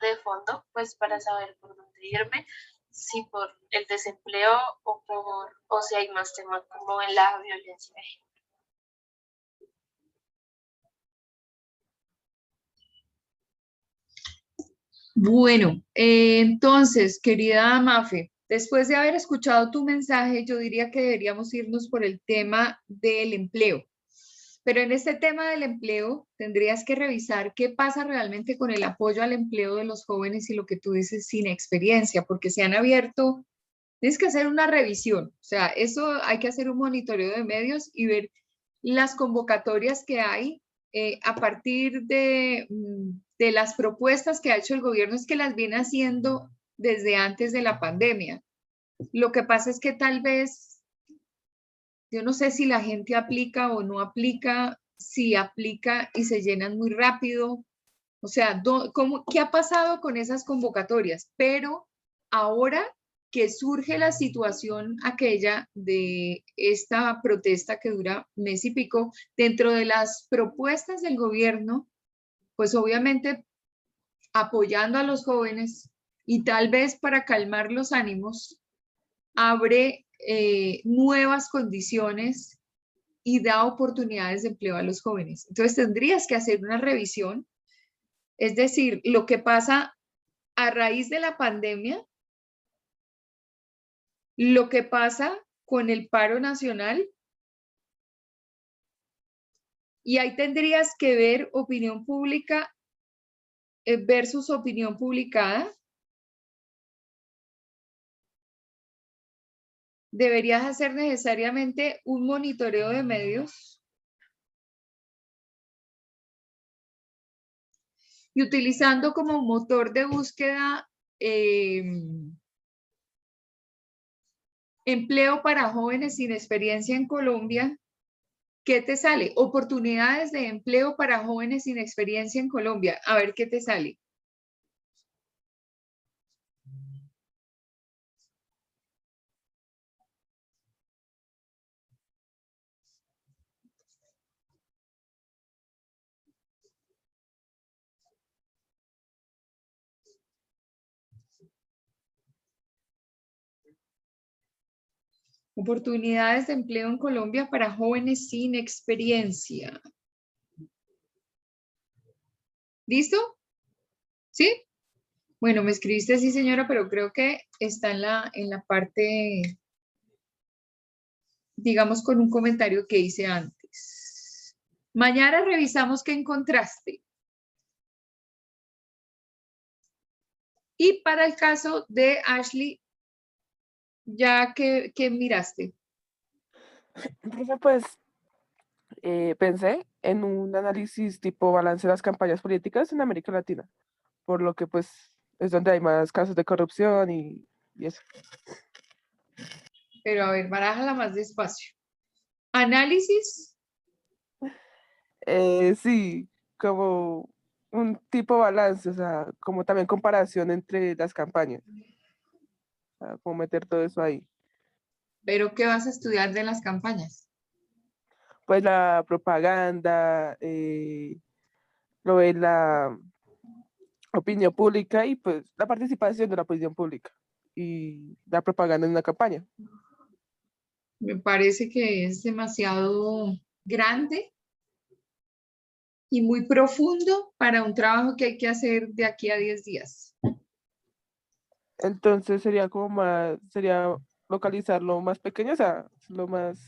[SPEAKER 11] de fondo, pues para saber por dónde irme, si por el desempleo o si hay más temas como en la violencia de género.
[SPEAKER 1] Bueno, entonces, querida Mafe, después de haber escuchado tu mensaje, yo diría que deberíamos irnos por el tema del empleo. Pero en este tema del empleo, tendrías que revisar qué pasa realmente con el apoyo al empleo de los jóvenes y lo que tú dices sin experiencia, porque se han abierto, tienes que hacer una revisión. O sea, eso hay que hacer un monitoreo de medios y ver las convocatorias que hay a partir de las propuestas que ha hecho el gobierno, es que las viene haciendo desde antes de la pandemia. Lo que pasa es que tal vez, yo no sé si la gente aplica o no aplica, si aplica y se llenan muy rápido. O sea, ¿qué ha pasado con esas convocatorias? Pero ahora que surge la situación aquella de esta protesta que dura mes y pico, dentro de las propuestas del gobierno, pues obviamente apoyando a los jóvenes y tal vez para calmar los ánimos, abre nuevas condiciones y da oportunidades de empleo a los jóvenes. Entonces tendrías que hacer una revisión, es decir, lo que pasa a raíz de la pandemia, lo que pasa con el paro nacional, y ahí tendrías que ver opinión pública versus opinión publicada. Deberías hacer necesariamente un monitoreo de medios y utilizando como motor de búsqueda empleo para jóvenes sin experiencia en Colombia. ¿Qué te sale? Oportunidades de empleo para jóvenes sin experiencia en Colombia. A ver qué te sale. Oportunidades de empleo en Colombia para jóvenes sin experiencia. ¿Listo? ¿Sí? Bueno, me escribiste sí, señora, pero creo que está en la parte, digamos, con un comentario que hice antes. Mañana revisamos qué encontraste. Y para el caso de Ashley, ya que miraste.
[SPEAKER 6] Profe, pues pensé en un análisis tipo balance de las campañas políticas en América Latina, por lo que pues es donde hay más casos de corrupción y eso.
[SPEAKER 1] Pero a ver, barájala más despacio. Análisis.
[SPEAKER 6] Sí, como un tipo balance, o sea, como también comparación entre las campañas, o sea, como meter todo eso ahí.
[SPEAKER 1] ¿Pero qué vas a estudiar de las campañas?
[SPEAKER 6] Pues la propaganda, lo de la opinión pública y pues la participación de la opinión pública y la propaganda en una campaña.
[SPEAKER 1] Me parece que es demasiado grande y muy profundo para un trabajo que hay que hacer de aquí a 10 días.
[SPEAKER 6] Entonces sería como más, sería localizarlo más pequeño, o sea, lo más,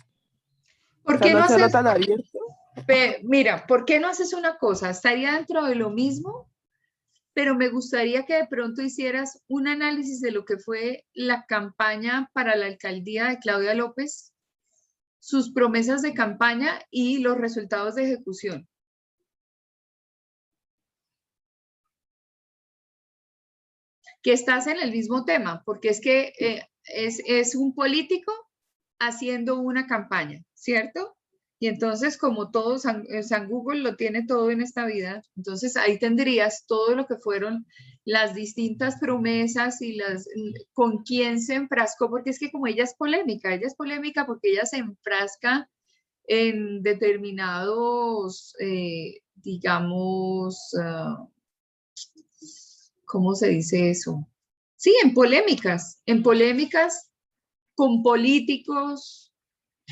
[SPEAKER 6] o
[SPEAKER 1] ¿Por
[SPEAKER 6] sea,
[SPEAKER 1] qué
[SPEAKER 6] no
[SPEAKER 1] no
[SPEAKER 6] hacerlo
[SPEAKER 1] haces,
[SPEAKER 6] tan abierto.
[SPEAKER 1] mira, ¿por qué no haces una cosa? Estaría dentro de lo mismo, pero me gustaría que de pronto hicieras un análisis de lo que fue la campaña para la alcaldía de Claudia López, sus promesas de campaña y los resultados de ejecución. Que estás en el mismo tema, porque es que es un político haciendo una campaña, ¿cierto? Y entonces, como todo, San Google lo tiene todo en esta vida, entonces ahí tendrías todo lo que fueron las distintas promesas y con quién se enfrascó, porque es que como ella es polémica porque ella se enfrasca en determinados, digamos, ¿cómo se dice eso? Sí, en polémicas con políticos,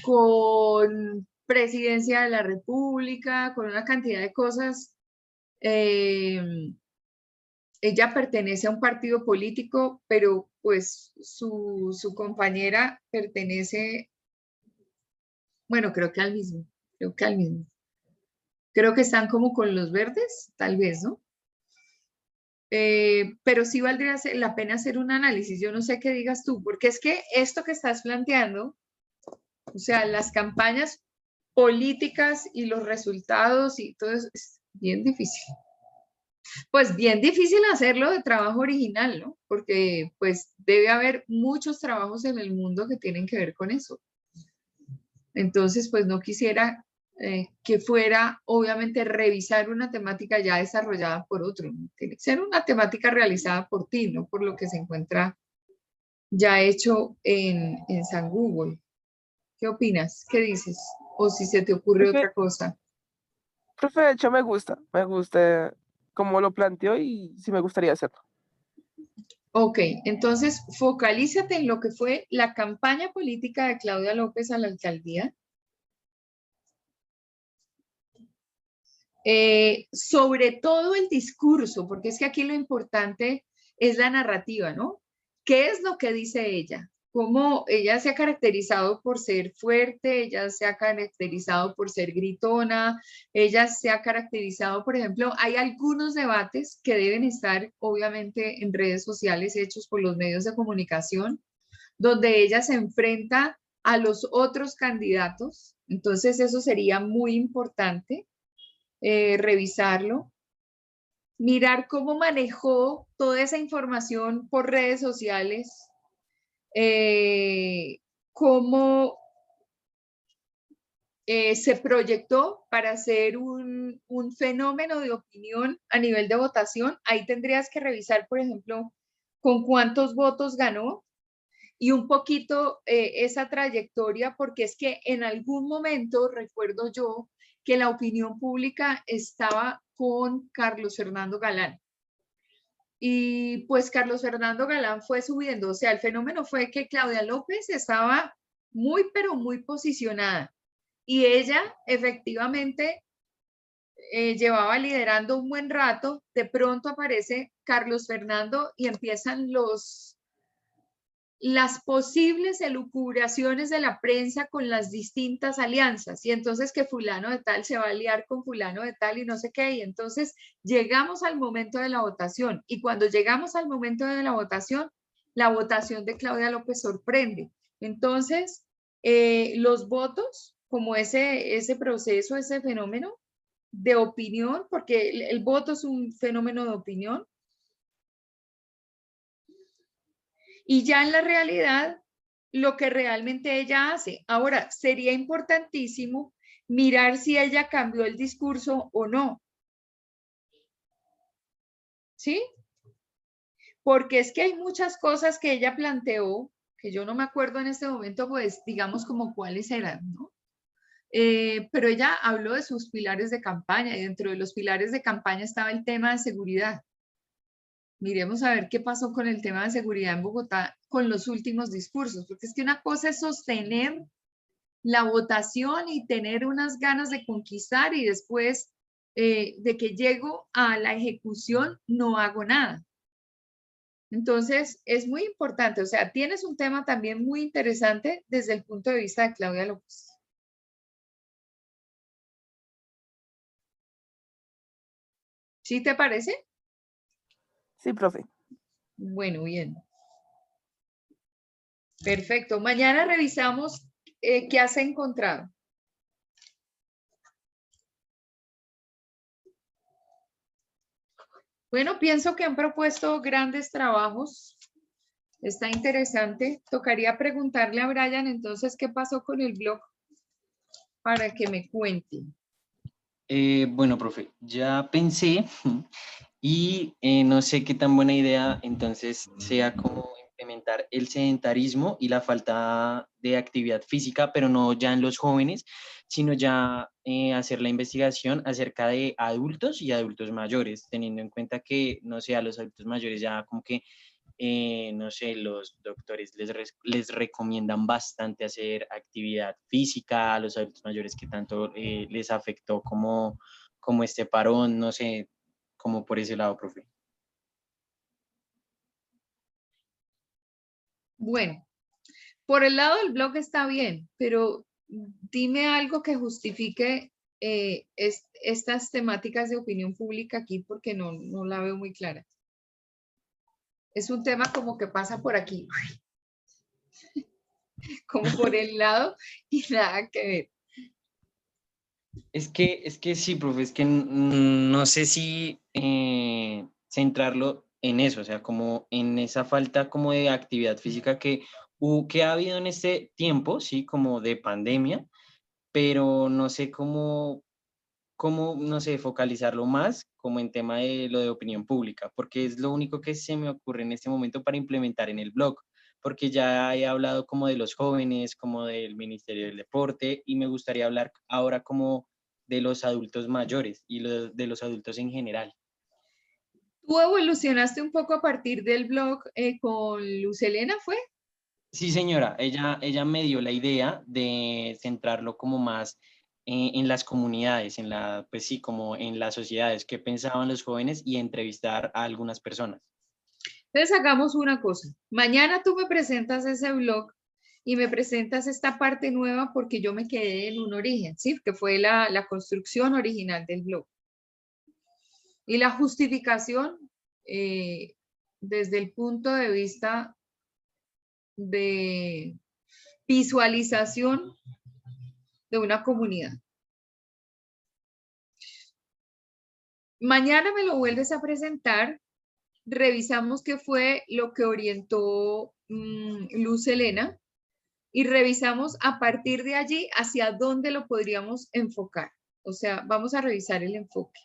[SPEAKER 1] con presidencia de la República, con una cantidad de cosas. Ella pertenece a un partido político, pero pues su compañera pertenece, bueno, creo que al mismo. Creo que están como con los verdes, tal vez, ¿no? Pero sí valdría la pena hacer un análisis. Yo no sé qué digas tú, porque es que esto que estás planteando, o sea, las campañas políticas y los resultados y todo eso es bien difícil. Pues bien difícil hacerlo de trabajo original, ¿no? Porque pues debe haber muchos trabajos en el mundo que tienen que ver con eso. Entonces, pues no quisiera que fuera, obviamente, revisar una temática ya desarrollada por otro. ¿No? Tiene que ser una temática realizada por ti, no por lo que se encuentra ya hecho en San Google. ¿Qué opinas? ¿Qué dices? O si se te ocurre
[SPEAKER 6] Profe,
[SPEAKER 1] otra cosa.
[SPEAKER 6] profe, de hecho me gusta cómo lo planteó y sí me gustaría hacerlo.
[SPEAKER 1] Ok, entonces focalízate en lo que fue la campaña política de Claudia López a la alcaldía. Sobre todo el discurso, porque es que aquí lo importante es la narrativa, ¿no? ¿Qué es lo que dice ella? Cómo ella se ha caracterizado por ser fuerte, ella se ha caracterizado por ser gritona, ella se ha caracterizado, por ejemplo, hay algunos debates que deben estar obviamente en redes sociales hechos por los medios de comunicación, donde ella se enfrenta a los otros candidatos, entonces eso sería muy importante revisarlo, mirar cómo manejó toda esa información por redes sociales, cómo se proyectó para hacer un fenómeno de opinión a nivel de votación. Ahí tendrías que revisar, por ejemplo, con cuántos votos ganó y un poquito esa trayectoria, porque es que en algún momento recuerdo yo que la opinión pública estaba con Carlos Fernando Galán. Y pues Carlos Fernando Galán fue subiendo, o sea, el fenómeno fue que Claudia López estaba muy, pero muy posicionada. Y ella efectivamente llevaba liderando un buen rato, de pronto aparece Carlos Fernando y empiezan las posibles elucubraciones de la prensa con las distintas alianzas y entonces que fulano de tal se va a aliar con fulano de tal y no sé qué y entonces llegamos al momento de la votación y cuando llegamos al momento de la votación de Claudia López sorprende. Entonces, los votos, como ese proceso, ese fenómeno de opinión, porque el voto es un fenómeno de opinión, y ya en la realidad, lo que realmente ella hace. Ahora, sería importantísimo mirar si ella cambió el discurso o no. ¿Sí? Porque es que hay muchas cosas que ella planteó, que yo no me acuerdo en este momento, pues digamos como cuáles eran, ¿no? Pero ella habló de sus pilares de campaña y dentro de los pilares de campaña estaba el tema de seguridad. Miremos a ver qué pasó con el tema de seguridad en Bogotá con los últimos discursos, porque es que una cosa es sostener la votación y tener unas ganas de conquistar y después de que llego a la ejecución no hago nada. Entonces, es muy importante, o sea, tienes un tema también muy interesante desde el punto de vista de Claudia López. ¿Sí te parece?
[SPEAKER 6] Sí, profe.
[SPEAKER 1] Bueno, bien. Perfecto. Mañana revisamos qué has encontrado. Bueno, pienso que han propuesto grandes trabajos. Está interesante. Tocaría preguntarle a Brian entonces qué pasó con el blog para que me cuente.
[SPEAKER 5] Bueno, profe, ya pensé y no sé qué tan buena idea entonces sea como implementar el sedentarismo y la falta de actividad física, pero no ya en los jóvenes, sino ya hacer la investigación acerca de adultos y adultos mayores, teniendo en cuenta que, no sé, a los adultos mayores ya como que no sé, los doctores les recomiendan bastante hacer actividad física a los adultos mayores que tanto les afectó como este parón, no sé, como por ese lado, profe.
[SPEAKER 1] Bueno, por el lado del blog está bien, pero dime algo que justifique estas temáticas de opinión pública aquí porque no la veo muy clara. Es un tema como que pasa por aquí, como por el lado y nada que ver.
[SPEAKER 5] Es que sí, profe, es que no sé si centrarlo en eso, o sea, como en esa falta como de actividad física que ha habido en este tiempo, sí, como de pandemia, pero no sé cómo, no sé, focalizarlo más como en tema de lo de opinión pública, porque es lo único que se me ocurre en este momento para implementar en el blog, porque ya he hablado como de los jóvenes, como del Ministerio del Deporte, y me gustaría hablar ahora como de los adultos mayores y de los adultos en general.
[SPEAKER 1] Tú evolucionaste un poco a partir del blog con Luz Helena, ¿fue?
[SPEAKER 5] Sí, señora, ella me dio la idea de centrarlo como más en las comunidades, pues sí, como en las sociedades, qué pensaban los jóvenes y entrevistar a algunas personas.
[SPEAKER 1] Entonces hagamos una cosa. Mañana tú me presentas ese blog y me presentas esta parte nueva porque yo me quedé en un origen, ¿sí? Que fue la construcción original del blog. Y la justificación desde el punto de vista de visualización de una comunidad. Mañana me lo vuelves a presentar, revisamos qué fue lo que orientó Luz Helena y revisamos a partir de allí hacia dónde lo podríamos enfocar. O sea, vamos a revisar el enfoque.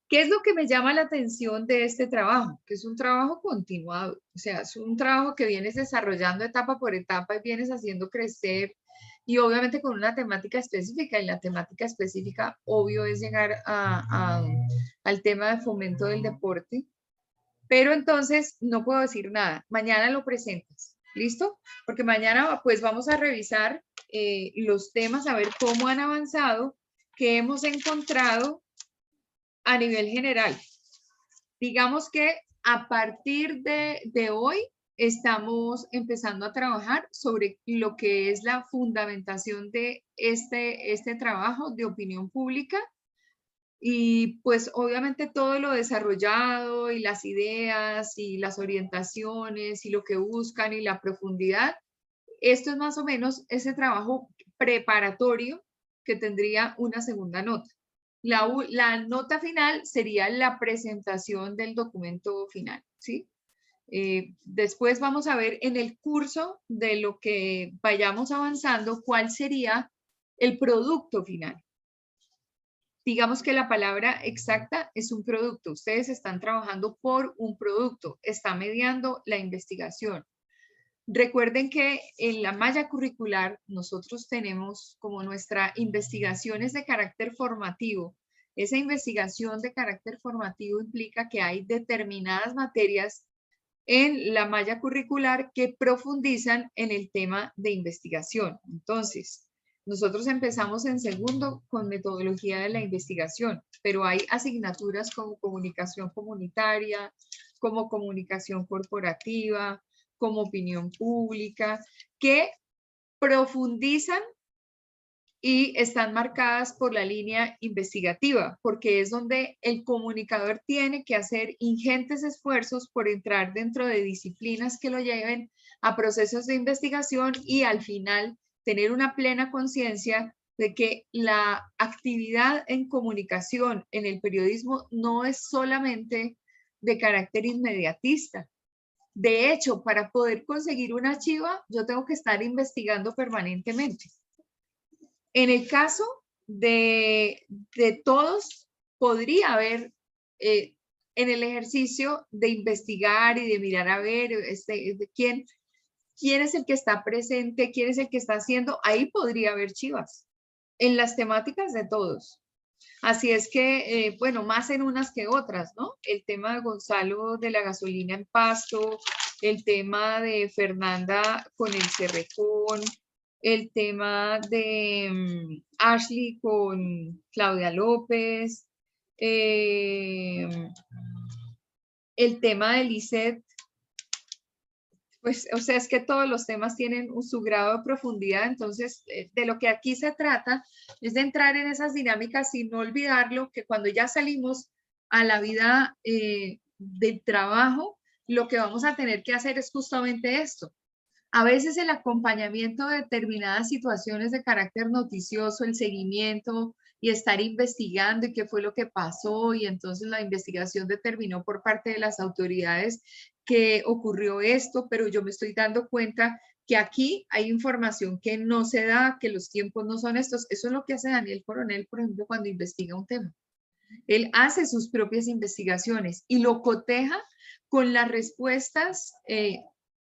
[SPEAKER 1] ¿Qué es lo que me llama la atención de este trabajo? Que es un trabajo continuado, o sea, es un trabajo que vienes desarrollando etapa por etapa y vienes haciendo crecer y obviamente con una temática específica y la temática específica obvio es llegar al tema de fomento del deporte, pero entonces no puedo decir nada, mañana lo presentas, ¿listo? Porque mañana pues vamos a revisar los temas, a ver cómo han avanzado, qué hemos encontrado a nivel general. Digamos que a partir de hoy estamos empezando a trabajar sobre lo que es la fundamentación de este trabajo de opinión pública y pues obviamente todo lo desarrollado y las ideas y las orientaciones y lo que buscan y la profundidad, esto es más o menos ese trabajo preparatorio que tendría una segunda nota. La nota final sería la presentación del documento final, ¿sí? Después vamos a ver en el curso de lo que vayamos avanzando cuál sería el producto final. Digamos que la palabra exacta es un producto. Ustedes están trabajando por un producto, está mediando la investigación. Recuerden que en la malla curricular nosotros tenemos como nuestra investigaciones de carácter formativo. Esa investigación de carácter formativo implica que hay determinadas materias en la malla curricular que profundizan en el tema de investigación. Entonces, nosotros empezamos en segundo con metodología de la investigación, pero hay asignaturas como comunicación comunitaria, como comunicación corporativa, como opinión pública, que profundizan y están marcadas por la línea investigativa, porque es donde el comunicador tiene que hacer ingentes esfuerzos por entrar dentro de disciplinas que lo lleven a procesos de investigación y al final tener una plena conciencia de que la actividad en comunicación en el periodismo no es solamente de carácter inmediatista. De hecho, para poder conseguir una archiva, yo tengo que estar investigando permanentemente. En el caso de todos, podría haber en el ejercicio de investigar y de mirar a ver quién es el que está presente, quién es el que está haciendo, ahí podría haber chivas, en las temáticas de todos. Así es que, bueno, más en unas que otras, ¿no? El tema de Gonzalo de la gasolina en Pasto, el tema de Fernanda con el Cerrejón, el tema de Ashley con Claudia López, el tema de Lisette, pues, o sea, es que todos los temas tienen su grado de profundidad, entonces, de lo que aquí se trata es de entrar en esas dinámicas y no olvidarlo, que cuando ya salimos a la vida del trabajo, lo que vamos a tener que hacer es justamente esto. A veces el acompañamiento de determinadas situaciones de carácter noticioso, el seguimiento y estar investigando y qué fue lo que pasó y entonces la investigación determinó por parte de las autoridades que ocurrió esto, pero yo me estoy dando cuenta que aquí hay información que no se da, que los tiempos no son estos. Eso es lo que hace Daniel Coronel, por ejemplo, cuando investiga un tema. Él hace sus propias investigaciones y lo coteja con las respuestas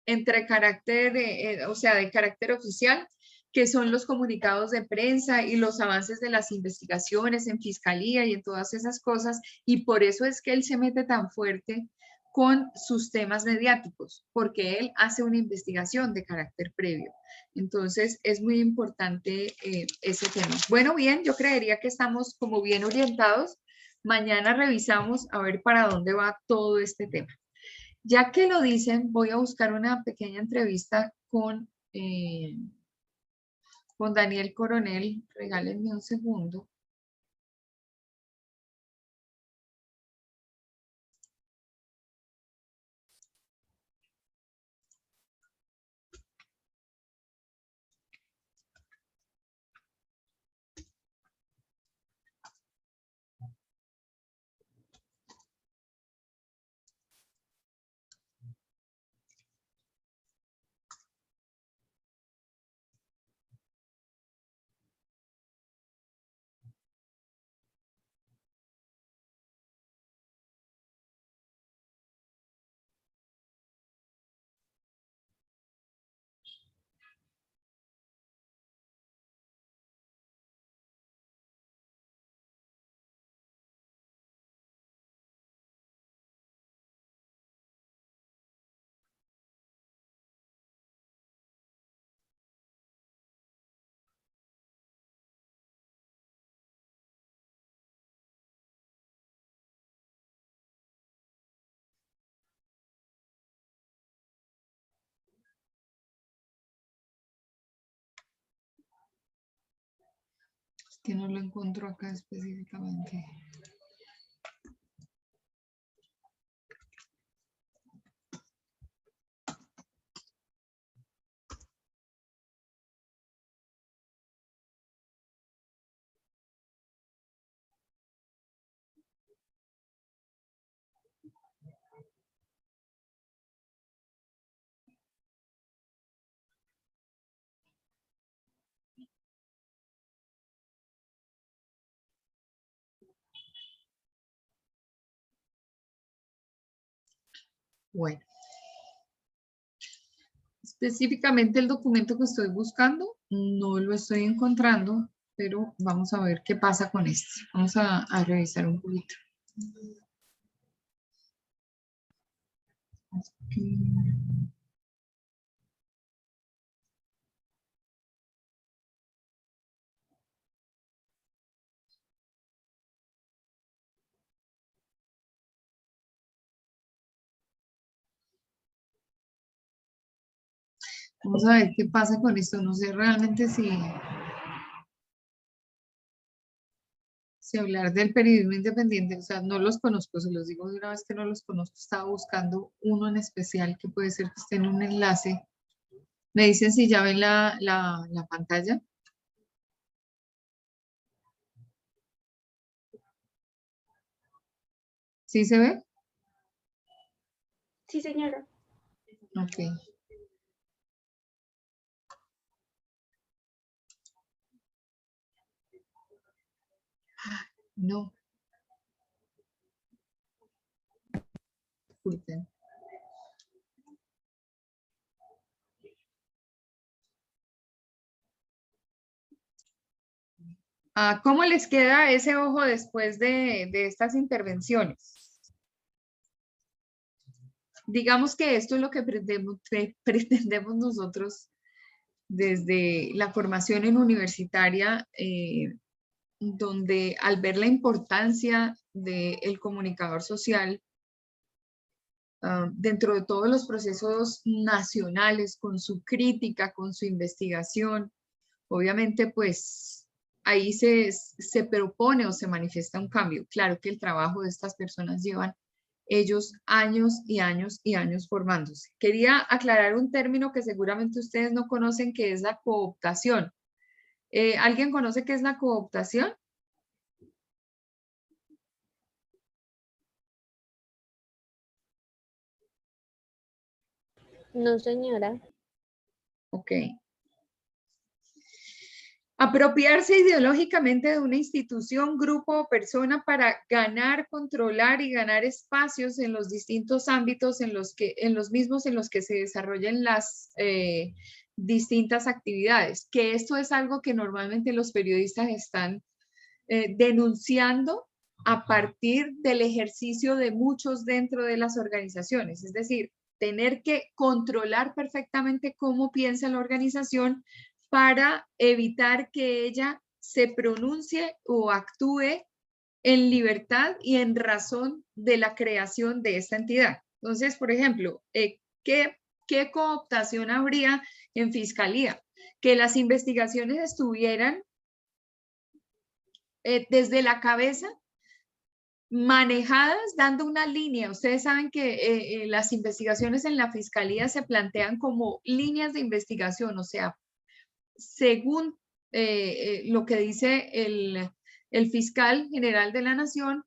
[SPEAKER 1] entre carácter, o sea, de carácter oficial, que son los comunicados de prensa y los avances de las investigaciones en fiscalía y en todas esas cosas, y por eso es que él se mete tan fuerte con sus temas mediáticos, porque él hace una investigación de carácter previo. Entonces, es muy importante ese tema. Bueno, bien, yo creería que estamos como bien orientados. Mañana revisamos a ver para dónde va todo este tema. Ya que lo dicen, voy a buscar una pequeña entrevista con Daniel Coronel. Regálenme un segundo. Es que no lo encuentro acá específicamente. Bueno, específicamente el documento que estoy buscando, no lo estoy encontrando, pero vamos a ver qué pasa con este. Vamos a revisar un poquito. Aquí. Vamos a ver qué pasa con esto. No sé realmente si hablar del periodismo independiente, o sea, no los conozco, se los digo de una vez que no los conozco. Estaba buscando uno en especial que puede ser que esté en un enlace. Me dicen si ya ven la pantalla. ¿Sí se ve?
[SPEAKER 10] Sí, señora.
[SPEAKER 1] Ok. No. Disculpen. ¿Cómo les queda ese ojo después de estas intervenciones? Digamos que esto es lo que pretendemos nosotros desde la formación en universitaria, donde al ver la importancia del comunicador social dentro de todos los procesos nacionales, con su crítica, con su investigación, obviamente pues ahí se propone o se manifiesta un cambio. Claro que el trabajo de estas personas llevan ellos años y años y años formándose. Quería aclarar un término que seguramente ustedes no conocen, que es la cooptación. ¿Alguien conoce qué es la cooptación?
[SPEAKER 9] No, señora.
[SPEAKER 1] Ok. Apropiarse ideológicamente de una institución, grupo o persona para ganar, controlar y ganar espacios en los distintos ámbitos en los mismos en los que se desarrollan las distintas actividades. Que esto es algo que normalmente los periodistas están denunciando a partir del ejercicio de muchos dentro de las organizaciones. Es decir, tener que controlar perfectamente cómo piensa la organización para evitar que ella se pronuncie o actúe en libertad y en razón de la creación de esta entidad. Entonces, por ejemplo, ¿qué cooptación habría en fiscalía? Que las investigaciones estuvieran desde la cabeza, manejadas, dando una línea. Ustedes saben que las investigaciones en la fiscalía se plantean como líneas de investigación, o sea, según lo que dice el fiscal general de la nación,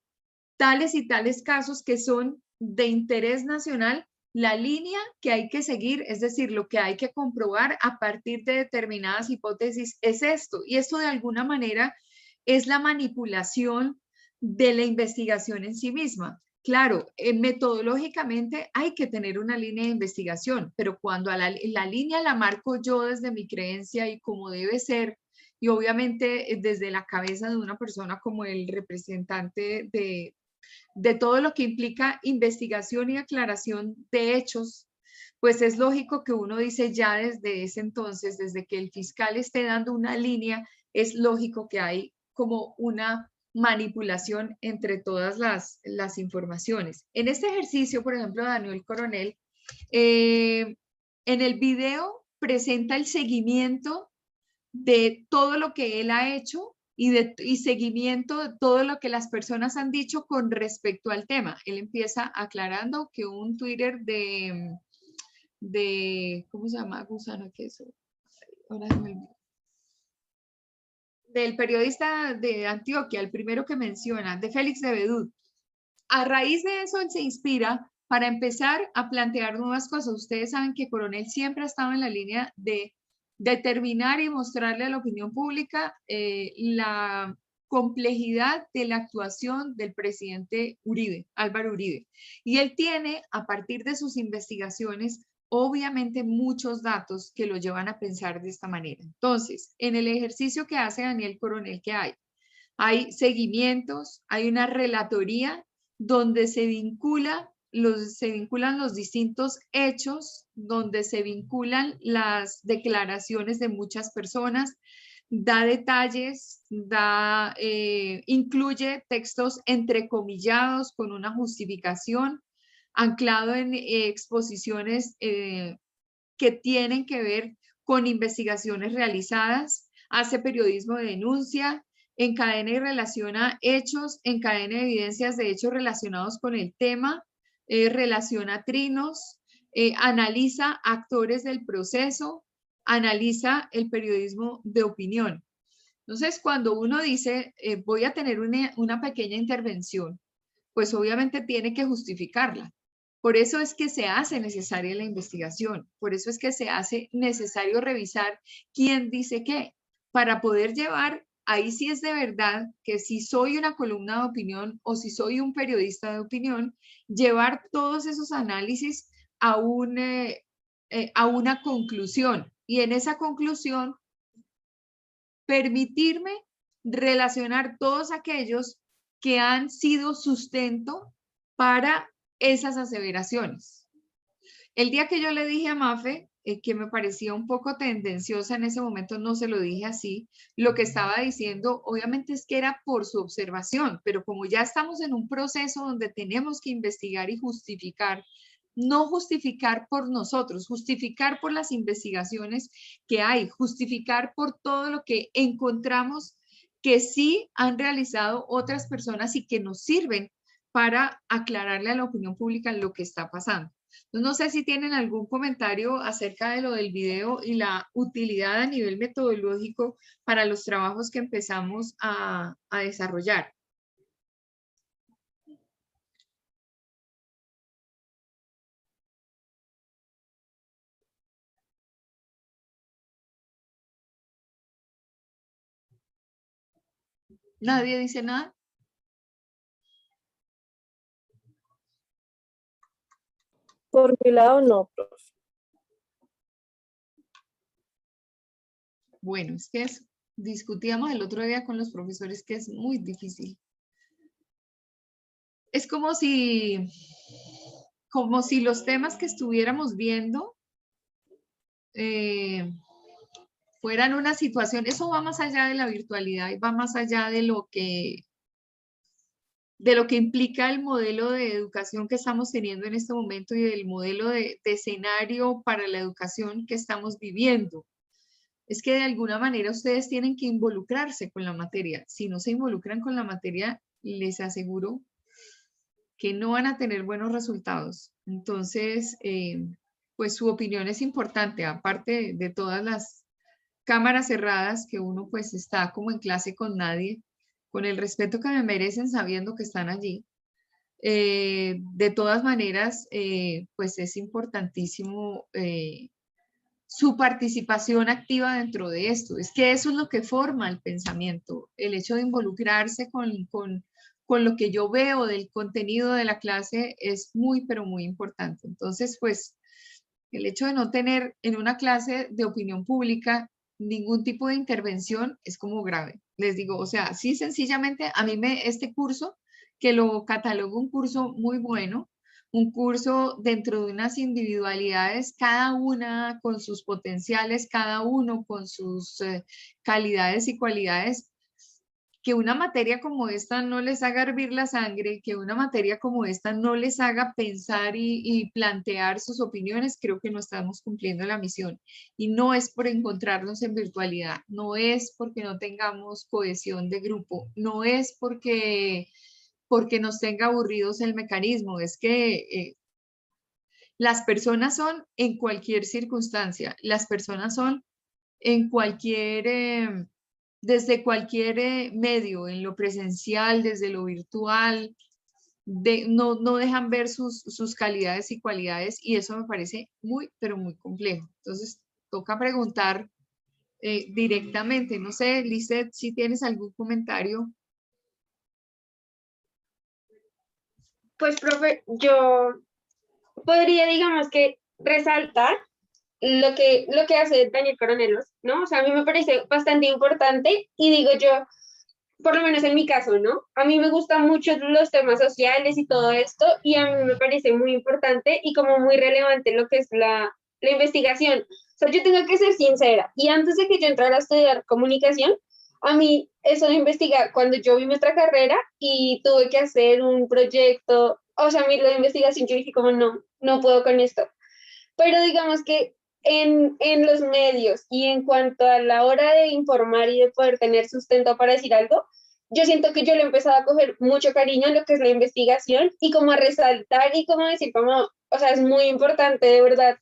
[SPEAKER 1] tales y tales casos que son de interés nacional, la línea que hay que seguir, es decir, lo que hay que comprobar a partir de determinadas hipótesis es esto. Y esto de alguna manera es la manipulación de la investigación en sí misma. Claro, metodológicamente hay que tener una línea de investigación, pero cuando la línea la marco yo desde mi creencia y como debe ser, y obviamente desde la cabeza de una persona como el representante de todo lo que implica investigación y aclaración de hechos, pues es lógico que uno dice ya desde ese entonces, desde que el fiscal esté dando una línea, es lógico que hay como una manipulación entre todas las informaciones. En este ejercicio, por ejemplo, Daniel Coronel, en el video presenta el seguimiento de todo lo que él ha hecho y seguimiento de todo lo que las personas han dicho con respecto al tema. Él empieza aclarando que un Twitter ¿cómo se llama? Gusano, ¿qué es eso? Ahora se me olvidó. Del periodista de Antioquia, el primero que menciona, de Félix de Bedut. A raíz de eso, él se inspira para empezar a plantear nuevas cosas. Ustedes saben que Coronel siempre ha estado en la línea de determinar y mostrarle a la opinión pública la complejidad de la actuación del presidente Uribe, Álvaro Uribe. Y él tiene, a partir de sus investigaciones, obviamente muchos datos que lo llevan a pensar de esta manera. Entonces, en el ejercicio que hace Daniel Coronel, ¿qué hay? Hay seguimientos, hay una relatoría donde se vinculan los distintos hechos, donde se vinculan las declaraciones de muchas personas, da detalles, incluye textos entrecomillados con una justificación, anclado en exposiciones que tienen que ver con investigaciones realizadas, hace periodismo de denuncia, encadena y relaciona hechos, encadena evidencias de hechos relacionados con el tema, relaciona trinos, analiza actores del proceso, analiza el periodismo de opinión. Entonces, cuando uno dice, voy a tener una pequeña intervención, pues obviamente tiene que justificarla. Por eso es que se hace necesaria la investigación, por eso es que se hace necesario revisar quién dice qué, para poder llevar, ahí sí es de verdad que si soy una columna de opinión o si soy un periodista de opinión, llevar todos esos análisis a una conclusión. Y en esa conclusión, permitirme relacionar todos aquellos que han sido sustento para esas aseveraciones. El día que yo le dije a Mafe, que me parecía un poco tendenciosa en ese momento, no se lo dije así, lo que estaba diciendo obviamente es que era por su observación, pero como ya estamos en un proceso donde tenemos que investigar y justificar, no justificar por nosotros, justificar por las investigaciones que hay, justificar por todo lo que encontramos que sí han realizado otras personas y que nos sirven para aclararle a la opinión pública lo que está pasando. No sé si tienen algún comentario acerca de lo del video y la utilidad a nivel metodológico para los trabajos que empezamos a desarrollar. ¿Nadie dice nada?
[SPEAKER 4] Por mi lado, no, profe.
[SPEAKER 1] Bueno, es que discutíamos el otro día con los profesores que es muy difícil. Es como si los temas que estuviéramos viendo fueran una situación, eso va más allá de la virtualidad y va más allá de lo que implica el modelo de educación que estamos teniendo en este momento y del modelo de escenario para la educación que estamos viviendo. Es que de alguna manera ustedes tienen que involucrarse con la materia. Si no se involucran con la materia, les aseguro que no van a tener buenos resultados. Entonces, pues su opinión es importante, aparte de todas las cámaras cerradas que uno pues está como en clase con nadie, con el respeto que me merecen sabiendo que están allí. De todas maneras, pues es importantísimo su participación activa dentro de esto. Es que eso es lo que forma el pensamiento, el hecho de involucrarse con lo que yo veo del contenido de la clase es muy, pero muy importante. Entonces, pues, el hecho de no tener en una clase de opinión pública ningún tipo de intervención es como grave. Les digo, o sea, sí, sencillamente, a mí este curso, que lo catalogo un curso muy bueno, un curso dentro de unas individualidades, cada una con sus potenciales, cada uno con sus calidades y cualidades, que una materia como esta no les haga hervir la sangre, que una materia como esta no les haga pensar y plantear sus opiniones, creo que no estamos cumpliendo la misión. Y no es por encontrarnos en virtualidad, no es porque no tengamos cohesión de grupo, no es porque nos tenga aburridos el mecanismo, es que las personas son en cualquier circunstancia, las personas son en cualquier, desde cualquier medio, en lo presencial, desde lo virtual, no dejan ver sus calidades y cualidades y eso me parece muy, pero muy complejo. Entonces, toca preguntar directamente. No sé, Lizeth, si tienes algún comentario.
[SPEAKER 10] Pues, profe, yo podría, digamos que, resaltar lo que hace Daniel Coronelos, ¿no? O sea, a mí me parece bastante importante y digo yo, por lo menos en mi caso, ¿no? A mí me gustan mucho los temas sociales y todo esto y a mí me parece muy importante y como muy relevante lo que es la investigación. O sea, yo tengo que ser sincera y antes de que yo entrara a estudiar comunicación, a mí eso de investigar, cuando yo vi nuestra carrera y tuve que hacer un proyecto, o sea, a mí lo de investigación, yo dije como no puedo con esto. Pero digamos que en los medios y en cuanto a la hora de informar y de poder tener sustento para decir algo, yo siento que yo le he empezado a coger mucho cariño a lo que es la investigación y como a resaltar y como decir como, o sea, es muy importante de verdad.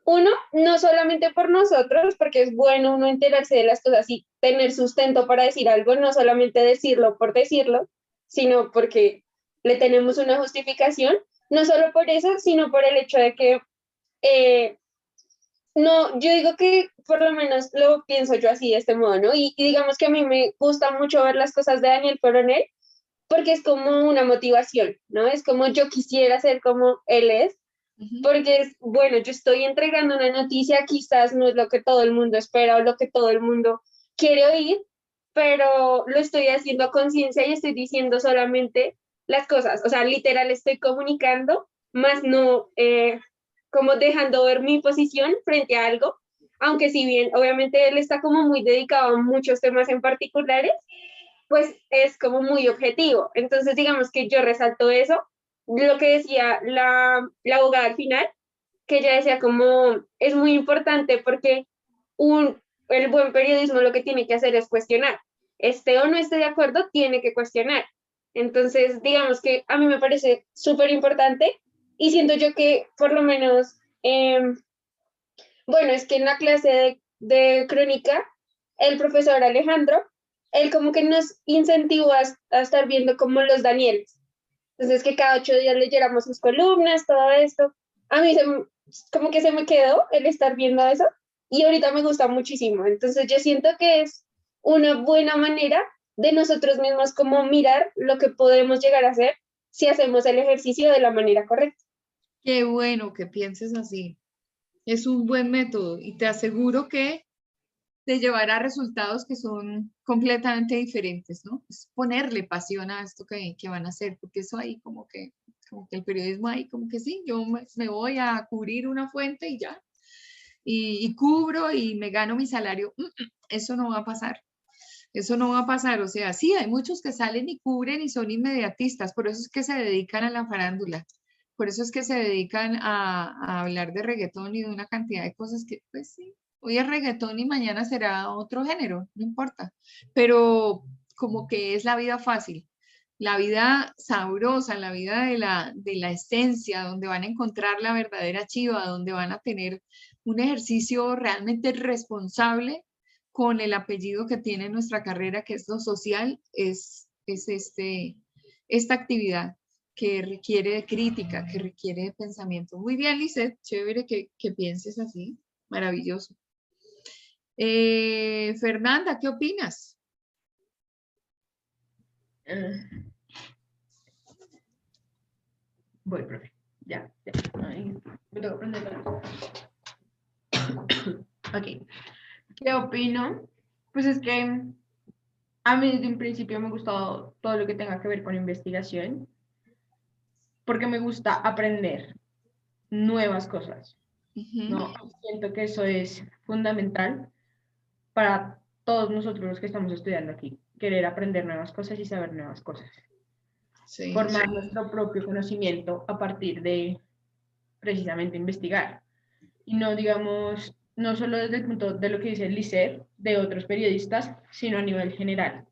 [SPEAKER 10] Uno, no solamente por nosotros, porque es bueno uno enterarse de las cosas y tener sustento para decir algo, no solamente decirlo por decirlo, sino porque le tenemos una justificación, no solo por eso, sino por el hecho de que, no, yo digo que por lo menos lo pienso yo así, de este modo, ¿no? Y digamos que a mí me gusta mucho ver las cosas de Daniel Coronel, porque es como una motivación, ¿no? Es como yo quisiera ser como él es, porque es, bueno, yo estoy entregando una noticia, quizás no es lo que todo el mundo espera o lo que todo el mundo quiere oír, pero lo estoy haciendo a conciencia y estoy diciendo solamente las cosas, o sea, literal estoy comunicando, más no como dejando ver mi posición frente a algo, aunque si bien obviamente él está como muy dedicado a muchos temas en particulares, pues es como muy objetivo. Entonces, digamos que yo resalto eso, lo que decía la abogada al final, que ella decía como es muy importante porque el buen periodismo lo que tiene que hacer es cuestionar. Esté o no esté de acuerdo, tiene que cuestionar. Entonces, digamos que a mí me parece súper importante y siento yo que por lo menos, bueno, es que en la clase de crónica, el profesor Alejandro, él como que nos incentivó a estar viendo como los Danieles. Entonces, que cada 8 días leyéramos sus columnas, todo esto. A mí como que se me quedó el estar viendo eso y ahorita me gusta muchísimo. Entonces, yo siento que es una buena manera de nosotros mismos como mirar lo que podemos llegar a hacer si hacemos el ejercicio de la manera correcta.
[SPEAKER 1] Qué bueno que pienses así. Es un buen método y te aseguro que te llevará a resultados que son completamente diferentes, ¿no? Es ponerle pasión a esto que van a hacer, porque eso ahí como que el periodismo ahí como que sí, yo me voy a cubrir una fuente y ya, y cubro y me gano mi salario. Eso no va a pasar. Eso no va a pasar, o sea, sí, hay muchos que salen y cubren y son inmediatistas, por eso es que se dedican a la farándula, por eso es que se dedican a hablar de reggaetón y de una cantidad de cosas que, pues sí, hoy es reggaetón y mañana será otro género, no importa, pero como que es la vida fácil, la vida sabrosa, la vida de la esencia, donde van a encontrar la verdadera chiva, donde van a tener un ejercicio realmente responsable con el apellido que tiene nuestra carrera, que es lo social, es esta actividad que requiere de crítica, que requiere de pensamiento. Muy bien, Lisette, chévere que pienses así, maravilloso. Fernanda, ¿qué opinas?
[SPEAKER 3] Voy, profe. Ya. Ay, me tengo que prender la luz. Ok. ¿Qué opino? Pues es que a mí desde un principio me ha gustado todo lo que tenga que ver con investigación, porque me gusta aprender nuevas cosas, ¿no? Siento que eso es fundamental para todos nosotros los que estamos estudiando aquí, querer aprender nuevas cosas y saber nuevas cosas.
[SPEAKER 1] Sí.
[SPEAKER 3] Formar nuestro propio conocimiento a partir de precisamente investigar. Y no, digamos, no solo desde el punto de lo que dice el LICER, de otros periodistas, sino a nivel general.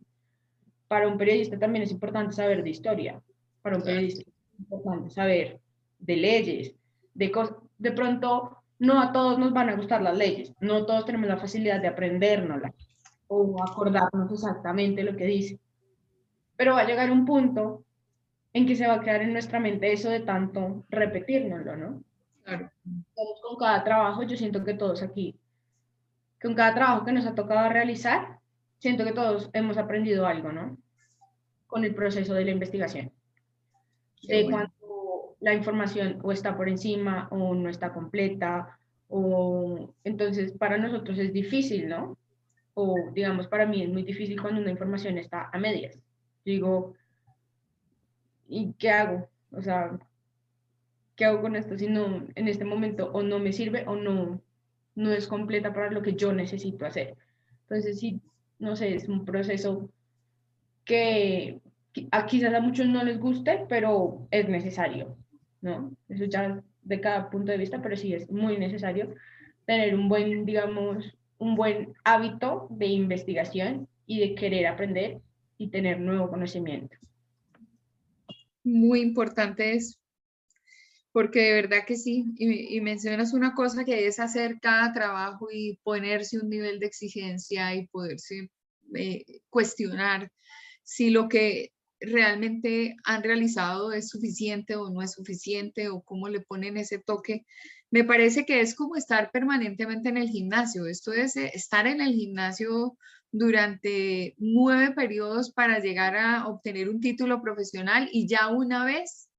[SPEAKER 3] Para un periodista también es importante saber de historia, para un periodista es importante saber de leyes, de cosas. De pronto, no a todos nos van a gustar las leyes, no todos tenemos la facilidad de aprendérnoslas o acordarnos exactamente lo que dice. Pero va a llegar un punto en que se va a quedar en nuestra mente eso de tanto repetírnoslo, ¿no?
[SPEAKER 1] Claro.
[SPEAKER 3] Todos con cada trabajo, yo siento que todos aquí, con cada trabajo que nos ha tocado realizar, siento que todos hemos aprendido algo, ¿no? Con el proceso de la investigación. De cuando la información o está por encima o no está completa, o entonces para nosotros es difícil, ¿no? O digamos, para mí es muy difícil cuando una información está a medias. Digo, ¿y qué hago? O sea, ¿qué hago con esto si no, en este momento o no me sirve o no es completa para lo que yo necesito hacer? Entonces, sí, no sé, es un proceso que quizás a muchos no les guste, pero es necesario, ¿no? Eso ya de cada punto de vista, pero sí es muy necesario tener un buen, digamos, un buen hábito de investigación y de querer aprender y tener nuevo conocimiento.
[SPEAKER 1] Muy importante eso, porque de verdad que sí, y mencionas una cosa que es hacer cada trabajo y ponerse un nivel de exigencia y poderse cuestionar si lo que realmente han realizado es suficiente o no es suficiente o cómo le ponen ese toque. Me parece que es como estar permanentemente en el gimnasio. Esto es estar en el gimnasio durante 9 periodos para llegar a obtener un título profesional y ya una vez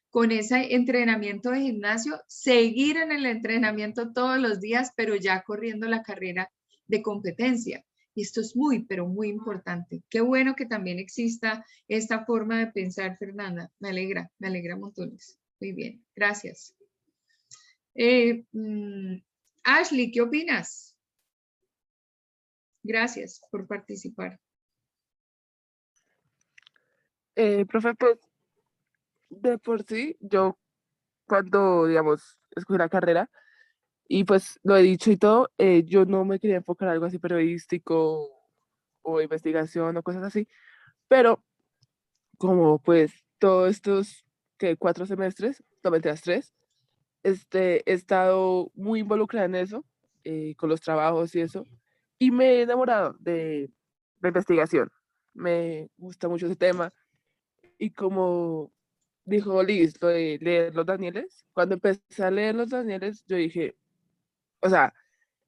[SPEAKER 1] con ese entrenamiento de gimnasio, seguir en el entrenamiento todos los días, pero ya corriendo la carrera de competencia. Y esto es muy, pero muy importante. Qué bueno que también exista esta forma de pensar, Fernanda. Me alegra montones. Muy bien, gracias. Ashley, ¿qué opinas? Gracias por participar.
[SPEAKER 6] Profe, pues de por sí, yo cuando, digamos, escogí la carrera, y pues lo he dicho y todo, yo no me quería enfocar en algo así periodístico o investigación o cosas así, pero como pues todos estos que 4 semestres, no mentiras, 3, he estado muy involucrada en eso, con los trabajos y eso, y me he enamorado de la investigación. Me gusta mucho ese tema, y como dijo Liz, lo de leer los Danieles, cuando empecé a leer los Danieles, yo dije, o sea,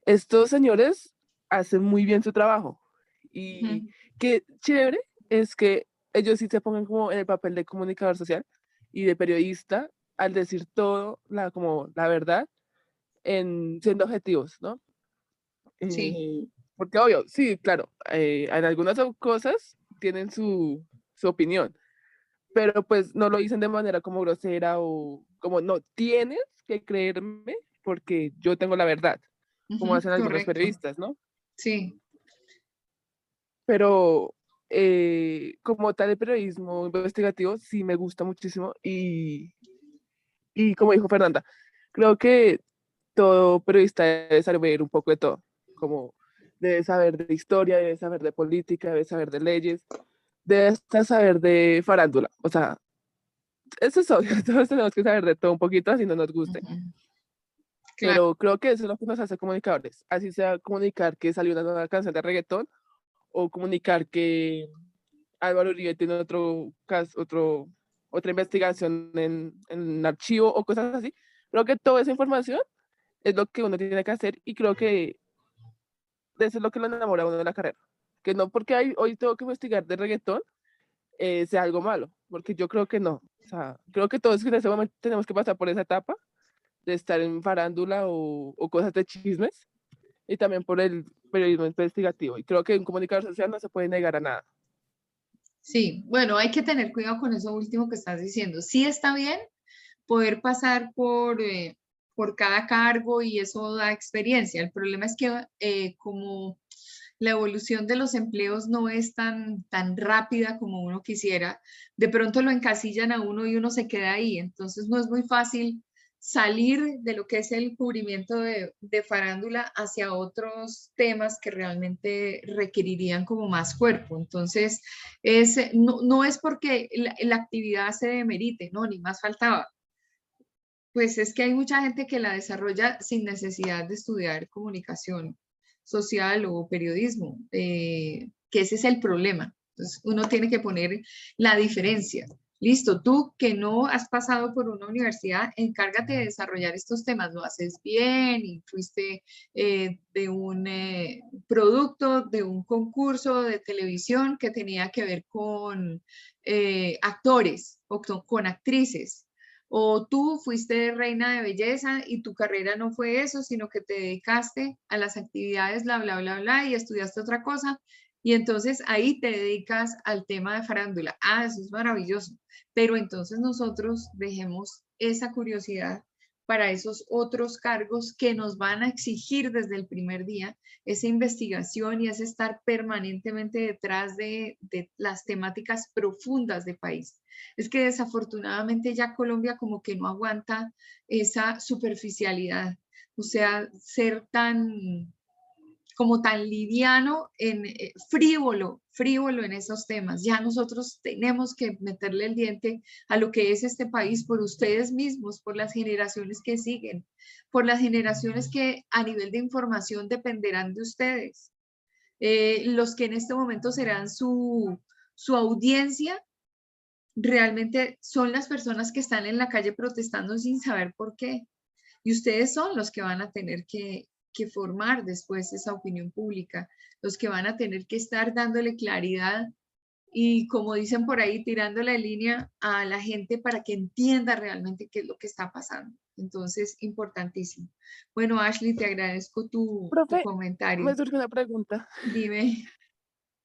[SPEAKER 6] estos señores hacen muy bien su trabajo, y qué chévere es que ellos sí se pongan como en el papel de comunicador social y de periodista al decir todo, como la verdad, siendo objetivos, ¿no?
[SPEAKER 1] Sí.
[SPEAKER 6] Porque obvio, sí, claro, en algunas cosas tienen su opinión, pero pues no lo dicen de manera como grosera o como, no, tienes que creerme porque yo tengo la verdad, como hacen algunos
[SPEAKER 1] Correcto.
[SPEAKER 6] periodistas, ¿no?
[SPEAKER 1] Sí.
[SPEAKER 6] Pero como tal el periodismo investigativo sí me gusta muchísimo, y como dijo Fernanda, creo que todo periodista debe saber un poco de todo, como debe saber de historia, debe saber de política, debe saber de leyes, debe hasta saber de farándula. O sea, eso es obvio, todos tenemos que saber de todo un poquito, así no nos guste.
[SPEAKER 1] Claro.
[SPEAKER 6] Pero creo que eso es lo que nos hace comunicadores, así sea comunicar que salió una nueva canción de reggaetón o comunicar que Álvaro Uribe tiene otro caso, otra investigación en archivo o cosas así. Creo que toda esa información es lo que uno tiene que hacer, y creo que eso es lo que lo enamora a uno de la carrera. Que no porque hoy tengo que investigar de reggaetón sea algo malo, porque yo creo que no. O sea, creo que todos en ese momento tenemos que pasar por esa etapa de estar en farándula o cosas de chismes, y también por el periodismo investigativo. Y creo que un comunicador social no se puede negar a nada.
[SPEAKER 1] Sí, bueno, hay que tener cuidado con eso último que estás diciendo. Sí está bien poder pasar por cada cargo y eso da experiencia. El problema es que como la evolución de los empleos no es tan rápida como uno quisiera, de pronto lo encasillan a uno y uno se queda ahí. Entonces no es muy fácil salir de lo que es el cubrimiento de farándula hacia otros temas que realmente requerirían como más cuerpo. Entonces, no es porque la actividad se demerite, no, ni más faltaba. Pues es que hay mucha gente que la desarrolla sin necesidad de estudiar comunicación social o periodismo, que ese es el problema. Entonces, uno tiene que poner la diferencia. Listo, tú que no has pasado por una universidad, encárgate de desarrollar estos temas, lo haces bien y fuiste de un producto, de un concurso de televisión que tenía que ver con actores o con actrices. O tú fuiste reina de belleza y tu carrera no fue eso, sino que te dedicaste a las actividades, bla, bla, bla, bla, y estudiaste otra cosa. Y entonces ahí te dedicas al tema de farándula. Ah, eso es maravilloso. Pero entonces nosotros dejemos esa curiosidad para esos otros cargos que nos van a exigir desde el primer día esa investigación y ese estar permanentemente detrás de las temáticas profundas del país. Es que desafortunadamente ya Colombia como que no aguanta esa superficialidad o sea, ser como tan liviano, frívolo en esos temas. Ya nosotros tenemos que meterle el diente a lo que es este país por ustedes mismos, por las generaciones que siguen, por las generaciones que a nivel de información dependerán de ustedes. Los que en este momento serán su audiencia, realmente son las personas que están en la calle protestando sin saber por qué. Y ustedes son los que van a tener que formar después esa opinión pública, los que van a tener que estar dándole claridad y, como dicen por ahí, tirándole línea a la gente para que entienda realmente qué es lo que está pasando. Entonces, importantísimo. Bueno, Ashley, te agradezco tu
[SPEAKER 6] Profe,
[SPEAKER 1] comentario.
[SPEAKER 6] me surge una pregunta.
[SPEAKER 1] Dime.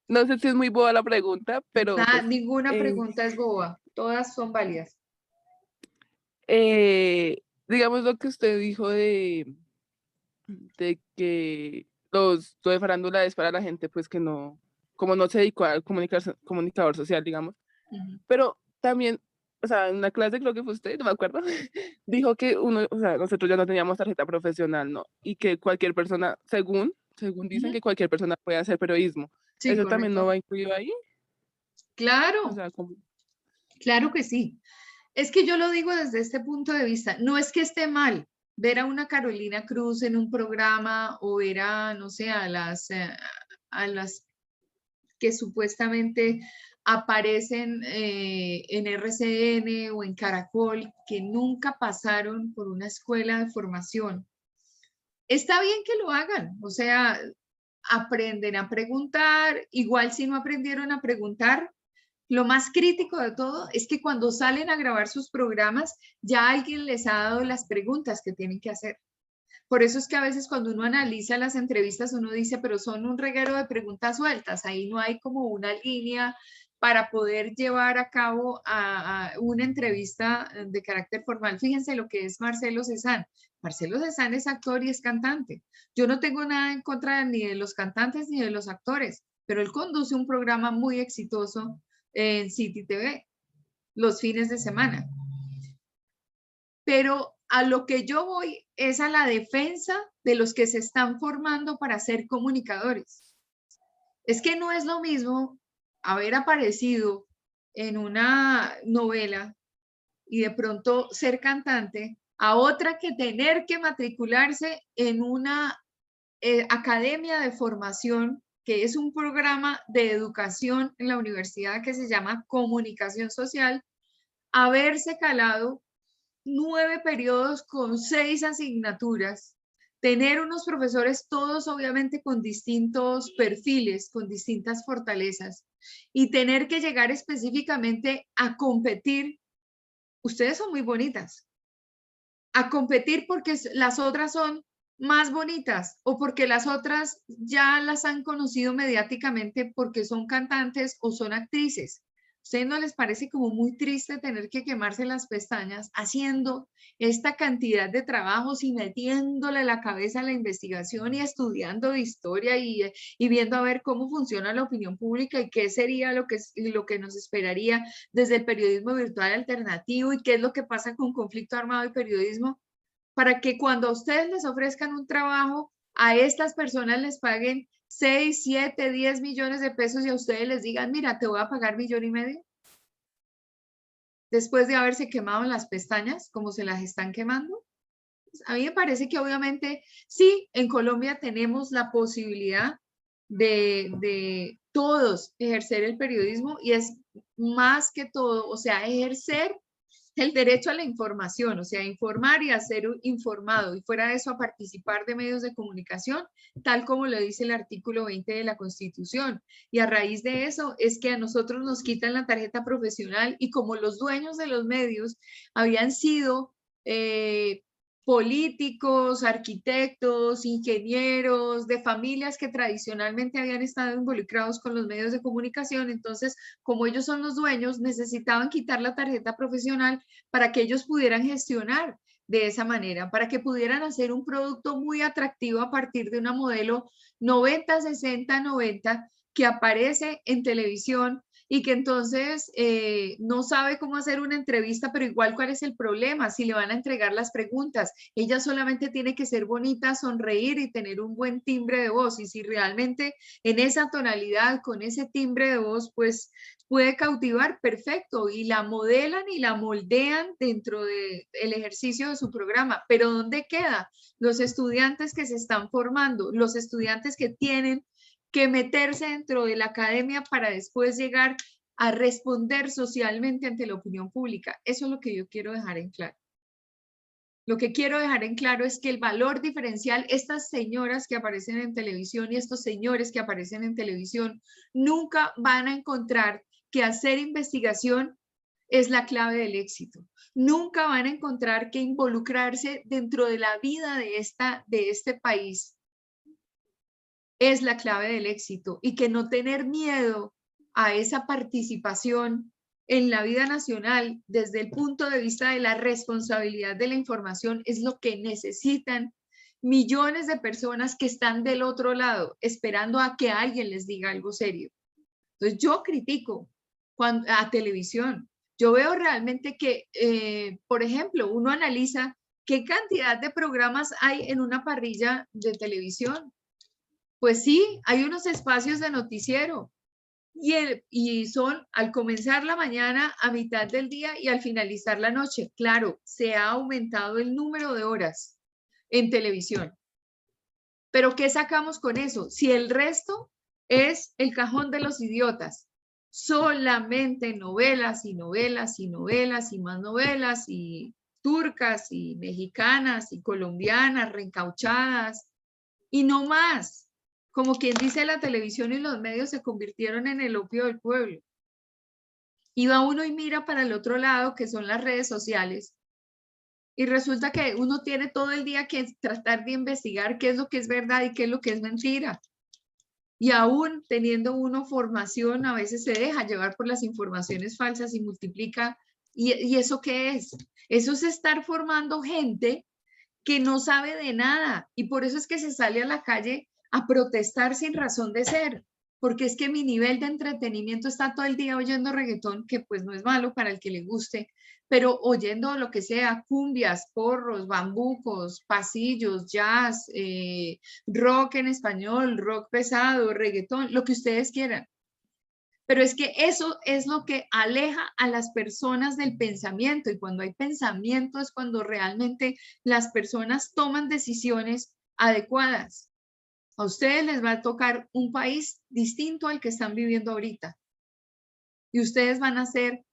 [SPEAKER 6] No sé si es muy boba la pregunta, pero pues,
[SPEAKER 1] Ninguna pregunta es boba, todas son válidas.
[SPEAKER 6] digamos lo que usted dijo de que lo de farándula es para la gente pues que no, como no se dedicó al comunicador social, digamos. Pero también, o sea, en una clase, creo que fue usted, no me acuerdo, dijo que o sea, nosotros ya no teníamos tarjeta profesional, ¿no? Y que cualquier persona, según dicen, que cualquier persona puede hacer periodismo.
[SPEAKER 1] Sí,
[SPEAKER 6] ¿Eso también no
[SPEAKER 1] correcto.
[SPEAKER 6] va incluido ahí?
[SPEAKER 1] Claro,
[SPEAKER 6] O sea, como...
[SPEAKER 1] claro que sí. Es que yo lo digo desde este punto de vista. No es que esté mal ver a una Carolina Cruz en un programa o ver a, no sé, a las que supuestamente aparecen en RCN o en Caracol, que nunca pasaron por una escuela de formación. Está bien que lo hagan, o sea, aprenden a preguntar, igual si no aprendieron a preguntar. Lo más crítico de todo es que cuando salen a grabar sus programas, ya alguien les ha dado las preguntas que tienen que hacer. Por eso es que a veces cuando uno analiza las entrevistas, uno dice, pero son un reguero de preguntas sueltas. Ahí no hay como una línea para poder llevar a cabo a una entrevista de carácter formal. Fíjense lo que es Marcelo Cezanne. Marcelo Cezanne es actor y es cantante. Yo no tengo nada en contra ni de los cantantes ni de los actores, pero él conduce un programa muy exitoso en City TV los fines de semana. Pero a lo que yo voy es a la defensa de los que se están formando para ser comunicadores. Es que no es lo mismo haber aparecido en una novela y de pronto ser cantante a otra que tener que matricularse en una academia de formación, que es un programa de educación en la universidad que se llama Comunicación Social, haberse calado 9 periodos con 6 asignaturas, tener unos profesores todos obviamente con distintos perfiles, con distintas fortalezas, y tener que llegar específicamente a competir. Ustedes son muy bonitas, a competir porque las otras son más bonitas o porque las otras ya las han conocido mediáticamente porque son cantantes o son actrices. ¿Ustedes no les parece como muy triste tener que quemarse las pestañas haciendo esta cantidad de trabajos y metiéndole la cabeza a la investigación y estudiando de historia y viendo a ver cómo funciona la opinión pública y qué sería lo que nos esperaría desde el periodismo virtual alternativo y qué es lo que pasa con conflicto armado y periodismo, para que cuando a ustedes les ofrezcan un trabajo, a estas personas les paguen 6, 7, 10 millones de pesos y a ustedes les digan, mira, te voy a pagar 1,5 millones? Después de haberse quemado las pestañas, como se las están quemando. A mí me parece que obviamente sí, en Colombia tenemos la posibilidad de todos ejercer el periodismo y es más que todo, o sea, ejercer el derecho a la información, o sea, informar y a ser informado, y fuera de eso a participar de medios de comunicación, tal como lo dice el artículo 20 de la Constitución. Y a raíz de eso es que a nosotros nos quitan la tarjeta profesional y como los dueños de los medios habían sido políticos, arquitectos, ingenieros, de familias que tradicionalmente habían estado involucrados con los medios de comunicación. Entonces, como ellos son los dueños, necesitaban quitar la tarjeta profesional para que ellos pudieran gestionar de esa manera, para que pudieran hacer un producto muy atractivo a partir de una modelo 90, 60, 90 que aparece en televisión y que entonces no sabe cómo hacer una entrevista, pero igual cuál es el problema, si le van a entregar las preguntas. Ella solamente tiene que ser bonita, sonreír y tener un buen timbre de voz, y si realmente en esa tonalidad, con ese timbre de voz, pues puede cautivar, perfecto, y la modelan y la moldean dentro del ejercicio de su programa. Pero ¿dónde queda? Los estudiantes que se están formando, los estudiantes que tienen que meterse dentro de la academia para después llegar a responder socialmente ante la opinión pública. Eso es lo que yo quiero dejar en claro. Lo que quiero dejar en claro es que el valor diferencial, estas señoras que aparecen en televisión y estos señores que aparecen en televisión, nunca van a encontrar que hacer investigación es la clave del éxito. Nunca van a encontrar que involucrarse dentro de la vida de este país es la clave del éxito, y que no tener miedo a esa participación en la vida nacional desde el punto de vista de la responsabilidad de la información es lo que necesitan millones de personas que están del otro lado esperando a que alguien les diga algo serio. Entonces yo critico a televisión. Yo veo realmente que, por ejemplo, uno analiza qué cantidad de programas hay en una parrilla de televisión. Pues sí, hay unos espacios de noticiero y son al comenzar la mañana, a mitad del día y al finalizar la noche. Claro, se ha aumentado el número de horas en televisión. Pero ¿qué sacamos con eso? Si el resto es el cajón de los idiotas, solamente novelas y novelas y novelas y más novelas y turcas y mexicanas y colombianas reencauchadas y no más. Como quien dice, la televisión y los medios se convirtieron en el opio del pueblo. Y va uno y mira para el otro lado, que son las redes sociales, y resulta que uno tiene todo el día que tratar de investigar qué es lo que es verdad y qué es lo que es mentira. Y aún teniendo uno formación, a veces se deja llevar por las informaciones falsas y multiplica. ¿Y eso qué es? Eso es estar formando gente que no sabe de nada, y por eso es que se sale a la calle a protestar sin razón de ser, porque es que mi nivel de entretenimiento está todo el día oyendo reggaetón, que pues no es malo para el que le guste, pero oyendo lo que sea, cumbias, porros, bambucos, pasillos, jazz, rock en español, rock pesado, reggaetón, lo que ustedes quieran. Pero es que eso es lo que aleja a las personas del pensamiento, y cuando hay pensamiento es cuando realmente las personas toman decisiones adecuadas. A ustedes les va a tocar un país distinto al que están viviendo ahorita. Y ustedes van a ser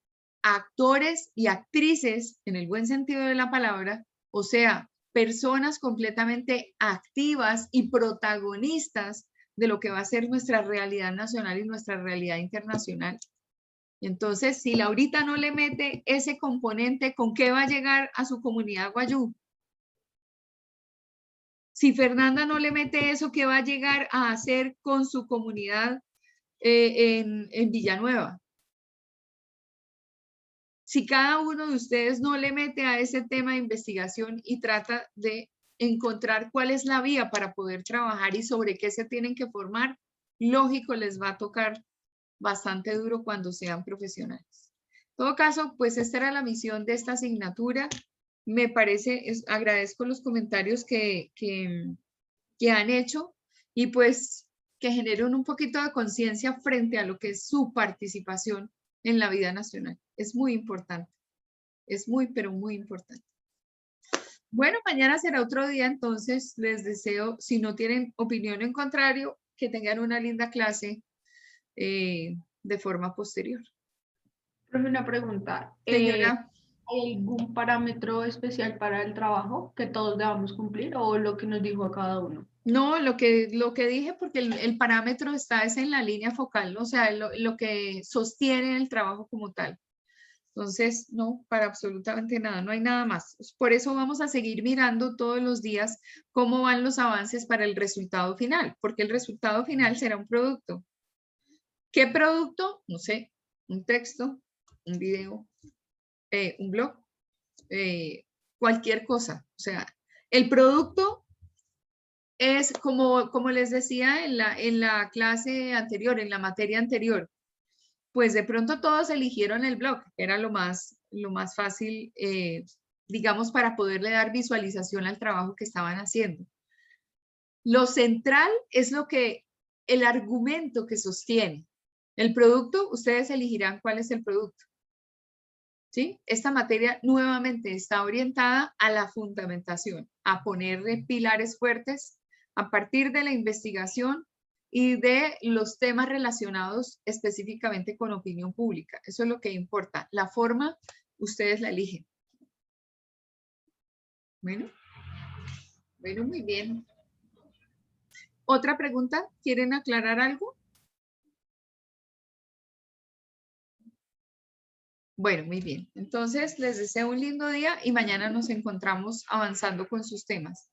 [SPEAKER 1] actores y actrices, en el buen sentido de la palabra, o sea, personas completamente activas y protagonistas de lo que va a ser nuestra realidad nacional y nuestra realidad internacional. Entonces, si Laurita no le mete ese componente, ¿con qué va a llegar a su comunidad guayú? Si Fernanda no le mete eso, ¿qué va a llegar a hacer con su comunidad en Villanueva? Si cada uno de ustedes no le mete a ese tema de investigación y trata de encontrar cuál es la vía para poder trabajar y sobre qué se tienen que formar, lógico, les va a tocar bastante duro cuando sean profesionales. En todo caso, pues esta era la misión de esta asignatura. Me parece, agradezco los comentarios que han hecho, y pues que generen un poquito de conciencia frente a lo que es su participación en la vida nacional. Es muy importante. Es muy, pero muy importante. Bueno, mañana será otro día, entonces les deseo, si no tienen opinión en contrario, que tengan una linda clase de forma posterior.
[SPEAKER 3] Profe, una pregunta.
[SPEAKER 1] Señora.
[SPEAKER 3] ¿Hay algún parámetro especial para el trabajo que todos debamos cumplir, o lo que nos dijo a cada uno?
[SPEAKER 1] No, lo que dije, porque el parámetro está es en la línea focal, o sea, lo que sostiene el trabajo como tal. Entonces, no, para absolutamente nada, no hay nada más. Por eso vamos a seguir mirando todos los días cómo van los avances para el resultado final, porque el resultado final será un producto. ¿Qué producto? No sé, un texto, un video, un blog, cualquier cosa. O sea, el producto es como les decía en la clase anterior, en la materia anterior, pues de pronto todos eligieron el blog, que era lo más fácil, digamos, para poderle dar visualización al trabajo que estaban haciendo. Lo central es el argumento que sostiene. El producto, ustedes elegirán cuál es el producto. ¿Sí? Esta materia nuevamente está orientada a la fundamentación, a ponerle pilares fuertes a partir de la investigación y de los temas relacionados específicamente con opinión pública. Eso es lo que importa. La forma, ustedes la eligen. Bueno, muy bien. ¿Otra pregunta? ¿Quieren aclarar algo? Bueno, muy bien. Entonces, les deseo un lindo día y mañana nos encontramos avanzando con sus temas.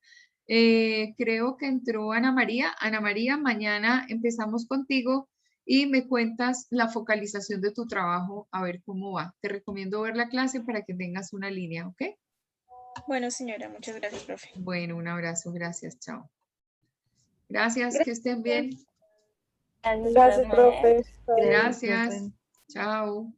[SPEAKER 1] Creo que entró Ana María. Ana María, mañana empezamos contigo y me cuentas la focalización de tu trabajo, a ver cómo va. Te recomiendo ver la clase para que tengas una línea, ¿ok?
[SPEAKER 12] Bueno, señora, muchas gracias, profe.
[SPEAKER 1] Bueno, un abrazo. Gracias. Chao. Gracias, que estén bien.
[SPEAKER 4] Gracias, profe.
[SPEAKER 1] Gracias. Chao.